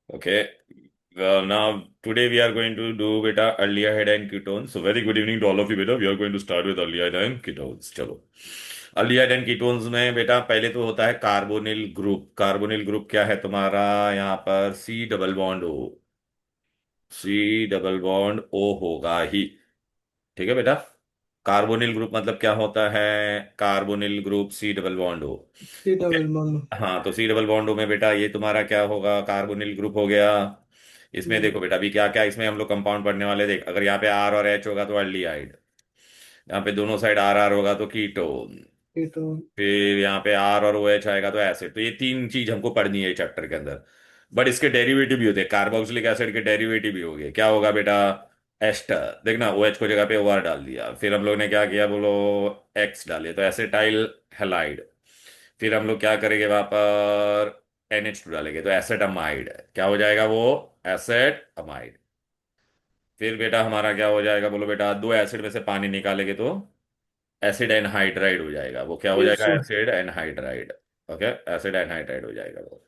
Okay. Well, now today we are going to do beta aldehyde and ketones. So very good evening to all of you beta. We are going to start with aldehyde and ketones. चलो aldehyde and ketones में बेटा पहले तो होता है carbonyl group. Carbonyl group क्या है तुम्हारा? यहाँ पर C double bond O. C double bond O होगा ही। ठीक है बेटा। कार्बोनिल ग्रुप मतलब क्या होता है? Carbonyl group C double bond O. C double bond. हाँ, तो सी डबल बॉन्ड में बेटा ये तुम्हारा क्या होगा? कार्बोनिल ग्रुप हो गया। इसमें हम्म। देखो बेटा अभी क्या क्या इसमें हम लोग कंपाउंड पढ़ने वाले। देख, अगर यहाँ पे आर और एच होगा तो अल्डिहाइड। यहाँ पे दोनों साइड आर आर होगा तो कीटोन। कीटोन। फिर यहाँ पे आर और ओ एच आएगा तो एसिड। तो ये तीन चीज हमको पढ़नी है चैप्टर के अंदर। बट इसके डेरिवेटिव भी होते हैं। कार्बोक्सिलिक एसिड के डेरिवेटिव भी हो गए। क्या होगा बेटा? एस्टर। देखना, ओ एच को जगह पे ओ आर डाल दिया। फिर हम लोग ने क्या किया बोलो? एक्स डाले तो एसिटाइल हैलाइड। फिर हम लोग क्या करेंगे वहां पर? NH2 डालेंगे तो एसेटामाइड। क्या हो जाएगा वो? एसेटामाइड। फिर बेटा हमारा क्या हो जाएगा बोलो बेटा? दो एसिड में से पानी निकालेंगे तो एसिड एनहाइड्राइड हो जाएगा। वो क्या हो यस जाएगा? Sir. Acid anhydride. Okay. Acid anhydride हो जाएगा वो।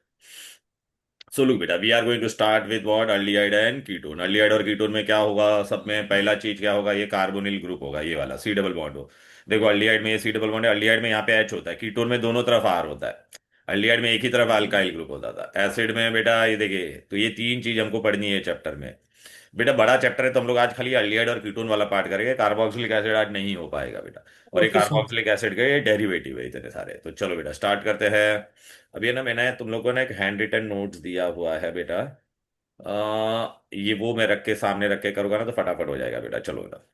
सो लुक बेटा, we are going to start with what? Aldehyde and ketone. Aldehyde और कीटोन में क्या होगा? सब में पहला चीज क्या होगा? ये कार्बोनिल ग्रुप होगा, ये वाला सी डबल बॉन्ड हो। देखो अल्डिहाइड में ये सी डबल बॉन्ड है। अल्डिहाइड में यहाँ पे एच होता है, कीटोन में दोनों तरफ आर होता है। अल्डिहाइड में एक ही तरफ अल्काइल ग्रुप होता था। एसिड में बेटा ये देखिए, तो ये तीन चीज हमको पढ़नी है चैप्टर में। बेटा बड़ा चैप्टर है तो हम लोग आज खाली अल्डिहाइड और कीटोन वाला पार्ट करेंगे। कार्बोक्सिलिक एसिड आज नहीं हो पाएगा बेटा। और ये ओके सर। कार्बोक्सिलिक एसिड के डेरिवेटिव है इतने सारे। तो चलो बेटा स्टार्ट करते हैं। अभी है ना, मैंने तुम लोगों ने एक हैंड रिटन नोट्स दिया हुआ है बेटा। ये वो मैं रख के सामने रख के करूंगा ना तो फटाफट हो जाएगा बेटा। चलो बेटा,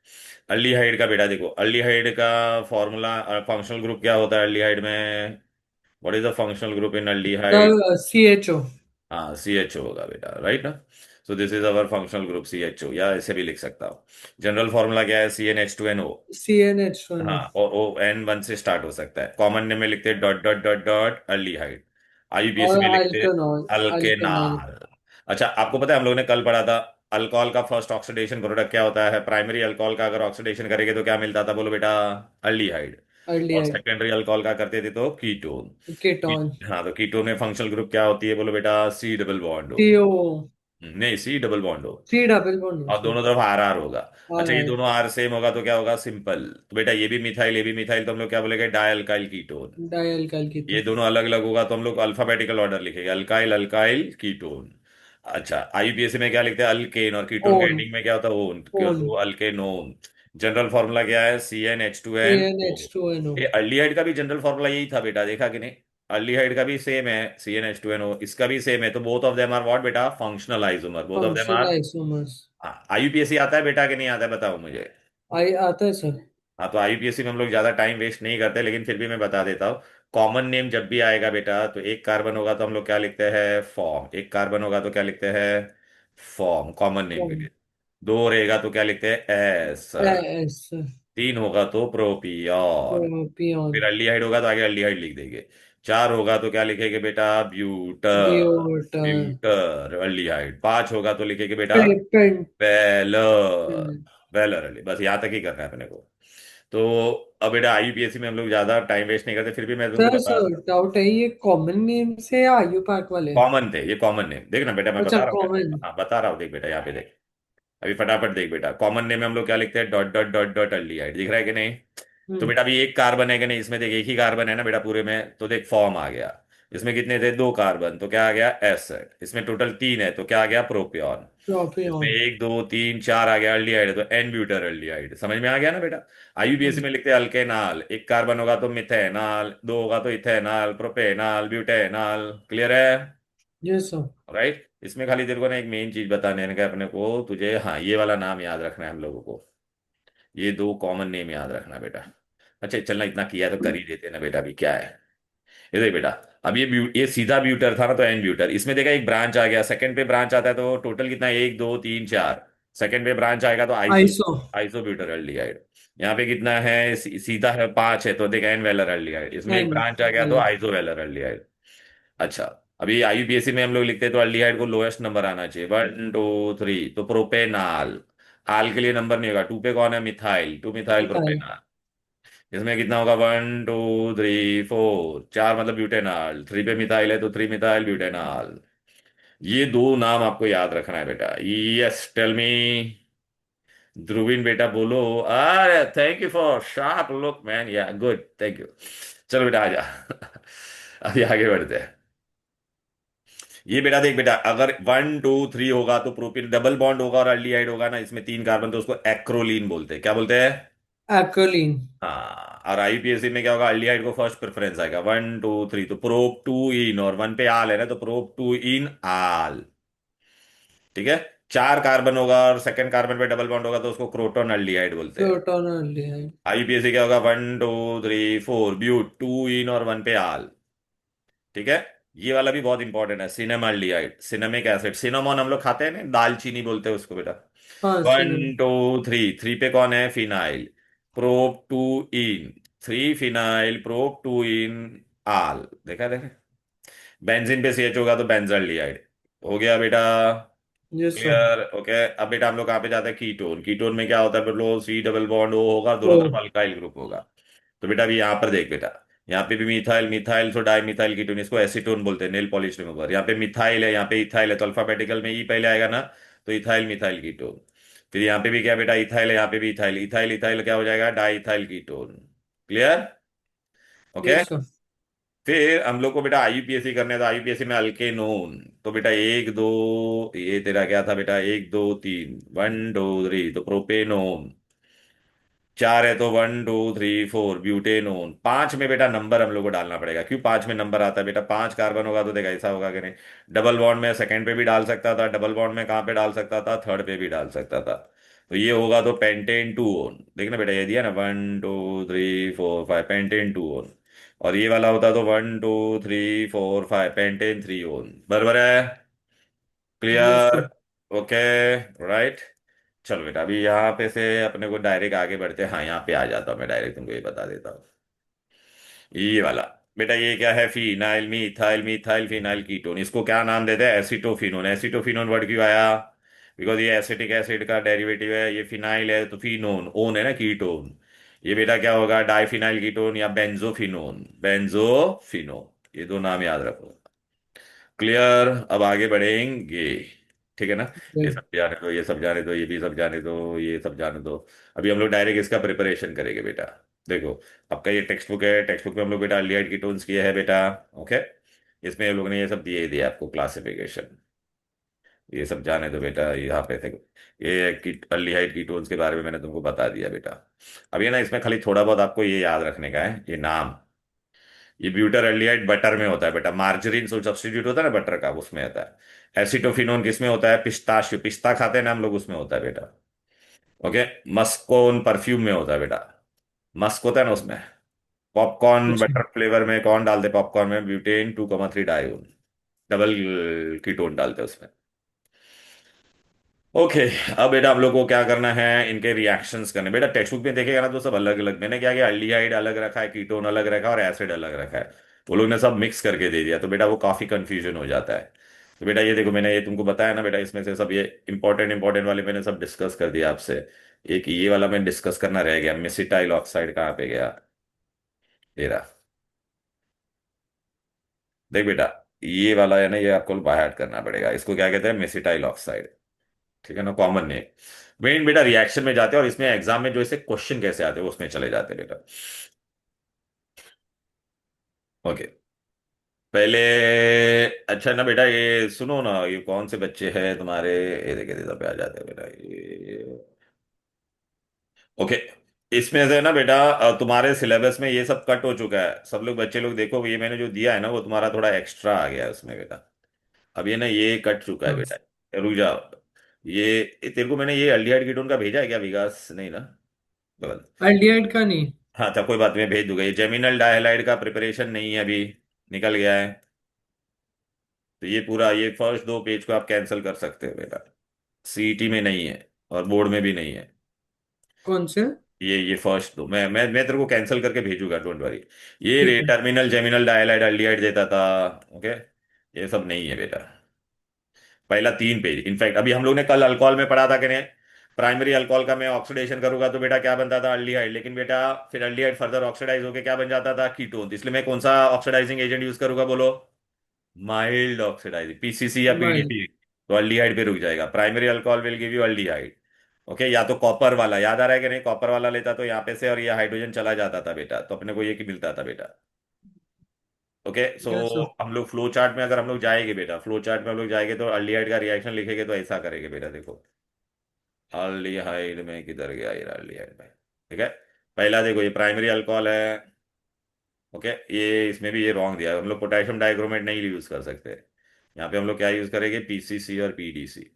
अल्डिहाइड का बेटा देखो, अल्डिहाइड का फॉर्मूला, फंक्शनल ग्रुप क्या होता है अल्डिहाइड में? What is the functional group in aldehyde? C H O. हाँ, CHO होगा बेटा, राइट ना। So this is our functional group CHO, या ऐसे भी लिख सकता हूँ। जनरल फॉर्मूला क्या है? CnH2nO। C N H one O. हाँ, और O N1 से स्टार्ट हो सकता है। कॉमन नेम में लिखते हैं dot dot dot dot aldehyde. IUPAC और में लिखते हैं अल्कनॉल। अल्कनाइल। अल्केनाल। अच्छा, आपको पता है हम लोग ने कल पढ़ा था अल्कोहल का फर्स्ट ऑक्सीडेशन प्रोडक्ट क्या होता है? प्राइमरी अल्कोहल का अगर ऑक्सीडेशन करेंगे तो क्या मिलता था बोलो बेटा? अल्डिहाइड। और अल्डिहाइड। सेकेंडरी अल्कोहल का करते थे तो कीटोन। कीटोन। हाँ, तो कीटोन में फंक्शनल ग्रुप क्या होती है बोलो बेटा? सी डबल बॉन्ड हो। सी ओ। नहीं, सी डबल बॉन्ड हो। सी डबल बॉन्ड और सर। दोनों तरफ आर आर होगा। और अच्छा, ये दोनों आर सेम होगा तो क्या होगा? सिंपल। तो बेटा ये भी मिथाइल, ये भी मिथाइल, तो हम लोग क्या बोलेंगे? Die alkyl ketone. Die alkyl ये कीटोन। दोनों अलग अलग होगा तो हम लोग अल्फाबेटिकल ऑर्डर लिखेंगे, अल्काइल अल्काइल कीटोन। अच्छा, IUPAC में क्या लिखते हैं? अल्केन, और कीटोन का ओन। एंडिंग में क्या होता है? ओन, क्यों? ओन। तो अल्केनोन। जनरल फॉर्मूला क्या है? C N H two C N N O H two N O. ये अल्डिहाइड का भी जनरल फॉर्मूला यही था बेटा, देखा कि नहीं? अल्डिहाइड का भी सेम है, CnH2nO। इसका भी सेम है। तो both of them are what बेटा? Functional isomer. Both of them functional are. Isomers. IUPAC आता है बेटा कि नहीं आता है? बताओ मुझे। आई आता है सर। हाँ, तो IUPAC में हम लोग ज्यादा टाइम वेस्ट नहीं करते, लेकिन फिर भी मैं बता देता हूँ। कॉमन नेम जब भी आएगा बेटा तो एक कार्बन होगा तो हम लोग क्या लिखते हैं? फॉर्म। एक कार्बन होगा तो क्या लिखते हैं? फॉर्म, कॉमन नेम के ओन। लिए। दो रहेगा तो क्या लिखते हैं? एस। एस। तीन होगा तो प्रोपियन। पियोन। फिर अल्डिहाइड होगा तो आगे अल्डिहाइड लिख देंगे। चार होगा तो क्या लिखेंगे बेटा? ब्यूटर। ब्यूटर। ब्यूटर अल्डिहाइड। पांच होगा तो लिखेंगे बेटा? पेंट। वेलर। वेलर अल्डी। बस यहाँ तक ही करना है अपने को। तो अब बेटा IUPAC में हम लोग ज्यादा टाइम वेस्ट नहीं करते, फिर भी मैं तुमको सर बता। सर डाउट है, ये कॉमन नेम से या आयु पार्क वाले? कॉमन थे, ये कॉमन नेम। देख ना बेटा, मैं अच्छा बता रहा हूँ कॉमन। हाँ, बता रहा हूँ, देख बेटा यहाँ पे देख। अभी फटाफट देख बेटा, कॉमन नेम में हम लोग क्या लिखते हैं? Dot dot dot dot aldehyde. दिख रहा है कि नहीं? तो हम्म। बेटा अभी एक कार्बन है कि नहीं इसमें? देख, एक ही कार्बन है ना बेटा पूरे में, तो देख फॉर्म आ गया। इसमें कितने थे? दो कार्बन, तो क्या आ गया? एसिड। इसमें टोटल तीन है तो क्या आ गया? प्रोपियन। इसमें प्रोपियन। एक दो तीन चार आ गया अल्डिहाइड, तो एन ब्यूटर अल्डिहाइड। समझ में आ गया ना बेटा? IUPAC में लिखते हैं अल्केनाल। एक कार्बन होगा तो मिथेनॉल, दो होगा तो इथेनॉल, प्रोपेनॉल, ब्यूटेनॉल। क्लियर है? Yes sir. राइट। इसमें खाली तेरे को ना एक मेन चीज बताने का अपने को तुझे, हाँ, ये वाला नाम याद रखना है हम लोगों को। ये दो कॉमन नेम याद रखना बेटा। अच्छा चलना, इतना किया है तो कर ही देते ना बेटा, अभी क्या है। ये देख बेटा, अब ये सीधा ब्यूटर था ना तो एन ब्यूटर। इसमें देखा एक ब्रांच आ गया, सेकंड पे ब्रांच आता है तो टोटल कितना है? एक दो तीन चार। सेकंड पे ब्रांच आएगा तो iso. Iso. Isobutyraldehyde. यहाँ पे कितना है? सीधा है पांच है तो देखा एन वेलर एल्डिहाइड। इसमें एक एन ब्रांच आ गया तो वाला। Isovaleraldehyde. अच्छा, अभी IUPAC में हम लोग लिखते हैं तो एल्डिहाइड को लोएस्ट नंबर आना चाहिए, वन टू थ्री, तो प्रोपेनाल। आल के लिए नंबर नहीं होगा। टू पे कौन है? Methyl, two methyl methyl. Propanal. इसमें कितना होगा? वन टू थ्री फोर, चार मतलब ब्यूटेनॉल, थ्री पे मिथाइल है तो थ्री मिथाइल ब्यूटेनॉल। ये दो नाम आपको याद रखना है बेटा। Yes, tell me. ध्रुवीन बेटा बोलो। अरे thank you for sharp look man, या गुड, थैंक यू। चलो बेटा आ जा। अभी आगे बढ़ते हैं। ये बेटा देख बेटा, अगर 1 2 3 होगा तो प्रोपीन डबल बॉन्ड होगा और अल्डिहाइड होगा ना, इसमें 3 कार्बन, तो उसको एक्रोलीन बोलते हैं। क्या बोलते हैं? एक्रोलीन। हाँ, और आईयूपीएसी में क्या होगा? अल्डिहाइड को फर्स्ट प्रेफरेंस आएगा। 1 2 3, तो प्रोप टू इन, और 1 पे आल है ना, तो प्रोप टू इन आल। ठीक है। 4 कार्बन होगा और सेकंड कार्बन पे डबल बॉन्ड होगा तो उसको क्रोटोन अल्डिहाइड बोलते हैं। Proton aldehyde. आईयूपीएसी क्या होगा? 1 2 3 4 ब्यूट, टू इन और 1 पे आल। ठीक है। ये वाला भी बहुत इंपॉर्टेंट है, सिनेमाल्डिहाइड, सिनेमिक एसिड, सिनेमॉन हम लोग खाते हैं ना, दालचीनी बोलते हैं उसको बेटा। हाँ वन सिनेमा। टू थ्री थ्री पे कौन है? Phenyl. Prop two ene, 3 phenyl, prop two ene al. देखा देखा। बेंजीन पे सीएच होगा तो बेंजल्डिहाइड। हो गया बेटा। Yes sir. Clear, okay. अब बेटा हम लोग कहाँ पे जाते हैं? कीटोन। कीटोन में क्या होता है? लो सी डबल बॉन्ड ओ होगा, ओ। दोनों तरफ अल्काइल ग्रुप होगा। तो बेटा अभी यहाँ पर देख बेटा, यहाँ पे भी मिथाइल, मिथाइल तो डाई मिथाइल कीटोन, इसको एसीटोन बोलते हैं, नेल पॉलिश रिमूवर। यहाँ पे मिथाइल है, यहाँ पे इथाइल है, तो अल्फाबेटिकल में ई पहले आएगा ना, तो इथाइल मिथाइल कीटोन। फिर यहाँ पे भी क्या बेटा? इथाइल है, यहाँ पे भी इथाइल, इथाइल इथाइल क्या हो जाएगा? Di ethyl ketone. Clear, okay. Yes sir. फिर हम लोग को बेटा आईयूपीएसी करने हैं, तो आईयूपीएसी में अल्केनोन। तो बेटा एक दो, ये तेरा क्या था बेटा? 1 2 3, 1 2 3, तो प्रोपेनोन। 4 है तो 1 2 3 4, ब्यूटेनोन। 5 में बेटा नंबर हम लोग को डालना पड़ेगा। क्यों 5 में नंबर आता है बेटा? 5 कार्बन होगा तो देखा ऐसा होगा कि नहीं, डबल बॉन्ड में सेकंड पे भी डाल सकता था, डबल बॉन्ड में कहाँ पे डाल सकता था? थर्ड पे भी डाल सकता था। तो ये होगा तो पेंटेन टू ओन। देखना बेटा, ये दिया ना 1 2 3 4 5, पेंटेन टू ओन। और ये वाला होता तो 1 2 3 4 5, पेंटेन थ्री ओन। बराबर है? Yes clear, sir. Okay, right. चलो बेटा अभी यहाँ पे से अपने को डायरेक्ट आगे बढ़ते हैं। हाँ, यहाँ पे आ जाता हूँ मैं, डायरेक्ट तुमको ये बता देता हूँ। ये वाला बेटा, ये क्या है? Phenyl methyl, methyl phenyl ketone. इसको क्या नाम देते हैं? एसिटोफिनोन। एसिटोफिनोन वर्ड क्यों आया? बिकॉज ये एसिटिक एसिड का डेरिवेटिव है। ये फिनाइल है तो फिनोन, ओन है ना, कीटोन। ये बेटा क्या होगा? डाइफिनाइल कीटोन या बेंजोफिनोन, बेंजोफिनोन। ये दो नाम याद रखो। क्लियर, अब आगे बढ़ेंगे। ठीक है ना? ये सब जाने दो, ये सब जाने दो, ये भी सब जाने दो, ये सब जाने दो। अभी हम लोग डायरेक्ट इसका प्रिपरेशन करेंगे बेटा। देखो, आपका ये टेक्स्ट बुक है, टेक्स्ट बुक में हम लोग बेटा अल्डिहाइड कीटोन्स किया है बेटा। ओके। इसमें हम लोगों ने ये सब दिए ही दिया आपको, क्लासिफिकेशन। ये सब जाने दो बेटा, यहाँ पे देखो, ये अल्डिहाइड कीटोन्स के बारे में मैंने तुमको बता दिया बेटा। अब ये ना, इसमें खाली थोड़ा बहुत आपको ये याद रखने का है, ये नाम। ये ब्यूटर एल्डिहाइड बटर में होता है बेटा, मार्जरीन जो सब्स्टिट्यूट होता है ना बटर का, उसमें होता है। एसिटोफिनोन किस में होता है? पिस्ताशियो, पिस्ता खाते हैं ना हम लोग, उसमें होता है बेटा। ओके। मस्कोन परफ्यूम में होता है बेटा, मस्क होता है ना उसमें। पॉपकॉर्न अच्छा। बटर फ्लेवर में कौन डालते? पॉपकॉर्न में ब्यूटेन 2,3 डायोन, डबल कीटोन डालते हैं उसमें। ओके। अब बेटा हम लोग को क्या करना है? इनके रिएक्शंस करने। बेटा टेक्स्ट बुक में देखेगा ना तो सब अलग अलग, मैंने क्या किया, अल्डिहाइड अलग रखा है, कीटोन अलग रखा है, और एसिड अलग रखा है। वो लोग ने सब मिक्स करके दे दिया, तो बेटा वो काफी कंफ्यूजन हो जाता है। तो बेटा ये देखो, मैंने ये तुमको बताया ना बेटा, इसमें से सब ये इंपॉर्टेंट इंपॉर्टेंट वाले मैंने सब डिस्कस कर दिया आपसे। एक ये वाला मैं डिस्कस करना रह गया, मेसिटाइल ऑक्साइड कहाँ पे गया? तेरा, देख बेटा, ये वाला है ना, ये आपको बाय हार्ट करना पड़ेगा। इसको क्या कहते हैं? Mesityl oxide. ठीक है ना, कॉमन नेम। मेन बेटा रिएक्शन में जाते हैं, और इसमें एग्जाम में जो इसे क्वेश्चन कैसे आते हैं उसमें चले जाते हैं बेटा। ओके। पहले, अच्छा ना बेटा, ये सुनो ना, ये कौन से बच्चे हैं तुम्हारे? ये देखे पे आ जाते हैं बेटा ये। ओके। इसमें से ना बेटा, तुम्हारे सिलेबस में ये सब कट हो चुका है। सब लोग बच्चे लोग देखो, ये मैंने जो दिया है ना, वो तुम्हारा थोड़ा एक्स्ट्रा आ गया है उसमें बेटा। अब ये ना, ये कट चुका है बेटा। रुक जाओ। ये तेरे को मैंने ये अल्डिहाइड कीटोन का भेजा है क्या विकास? नहीं ना, गलत। एल्डिहाइड का नहीं। हाँ था, कोई बात नहीं, मैं भेज दूंगा। ये जेमिनल डायहाइड का प्रिपरेशन नहीं है अभी, निकल गया है। तो ये पूरा, ये फर्स्ट 2 पेज को आप कैंसिल कर सकते हो बेटा। सीईटी में नहीं है और बोर्ड में भी नहीं है। कौन से? ये फर्स्ट दो मैं तेरे को कैंसिल करके भेजूंगा, डोंट वरी। ये ठीक रे है। टर्मिनल जेमिनल डायहाइड अल्डिहाइड देता था। ओके। ये सब नहीं है बेटा। पहला 3 पेज, इनफैक्ट अभी हम लोग ने कल अल्कोहल में पढ़ा था कि नहीं, प्राइमरी अल्कोहल का मैं ऑक्सीडेशन करूंगा तो बेटा क्या बनता था? अल्डिहाइड। लेकिन बेटा फिर अल्डिहाइड फर्दर ऑक्सीडाइज होकर क्या बन जाता था? कीटोन। इसलिए मैं कौन सा ऑक्सीडाइजिंग एजेंट यूज करूंगा बोलो? माइल्ड ऑक्सीडाइज, पीसीसी या माइल्ड। पीडीपी, तो अल्डिहाइड पे रुक जाएगा। Primary alcohol will give you aldehyde. Okay, या तो कॉपर वाला, याद आ रहा है कि नहीं? कॉपर वाला लेता तो यहाँ पे से और ये हाइड्रोजन चला जाता था बेटा, तो अपने को ये की मिलता था बेटा। Okay so yes sir. हम लोग फ्लो चार्ट में अगर हम लोग जाएंगे बेटा, फ्लो चार्ट में हम लोग जाएंगे तो अल्डिहाइड का रिएक्शन लिखेंगे तो ऐसा करेंगे बेटा, देखो। अल्डिहाइड में किधर गया ये अल्डिहाइड में? ठीक है, पहला देखो ये प्राइमरी अल्कोहल है। ओके, ये इसमें भी ये रॉन्ग दिया है, हम लोग पोटेशियम डाइक्रोमेट नहीं यूज कर सकते। यहाँ पे हम लोग क्या यूज करेंगे? पीसीसी और पीडीसी।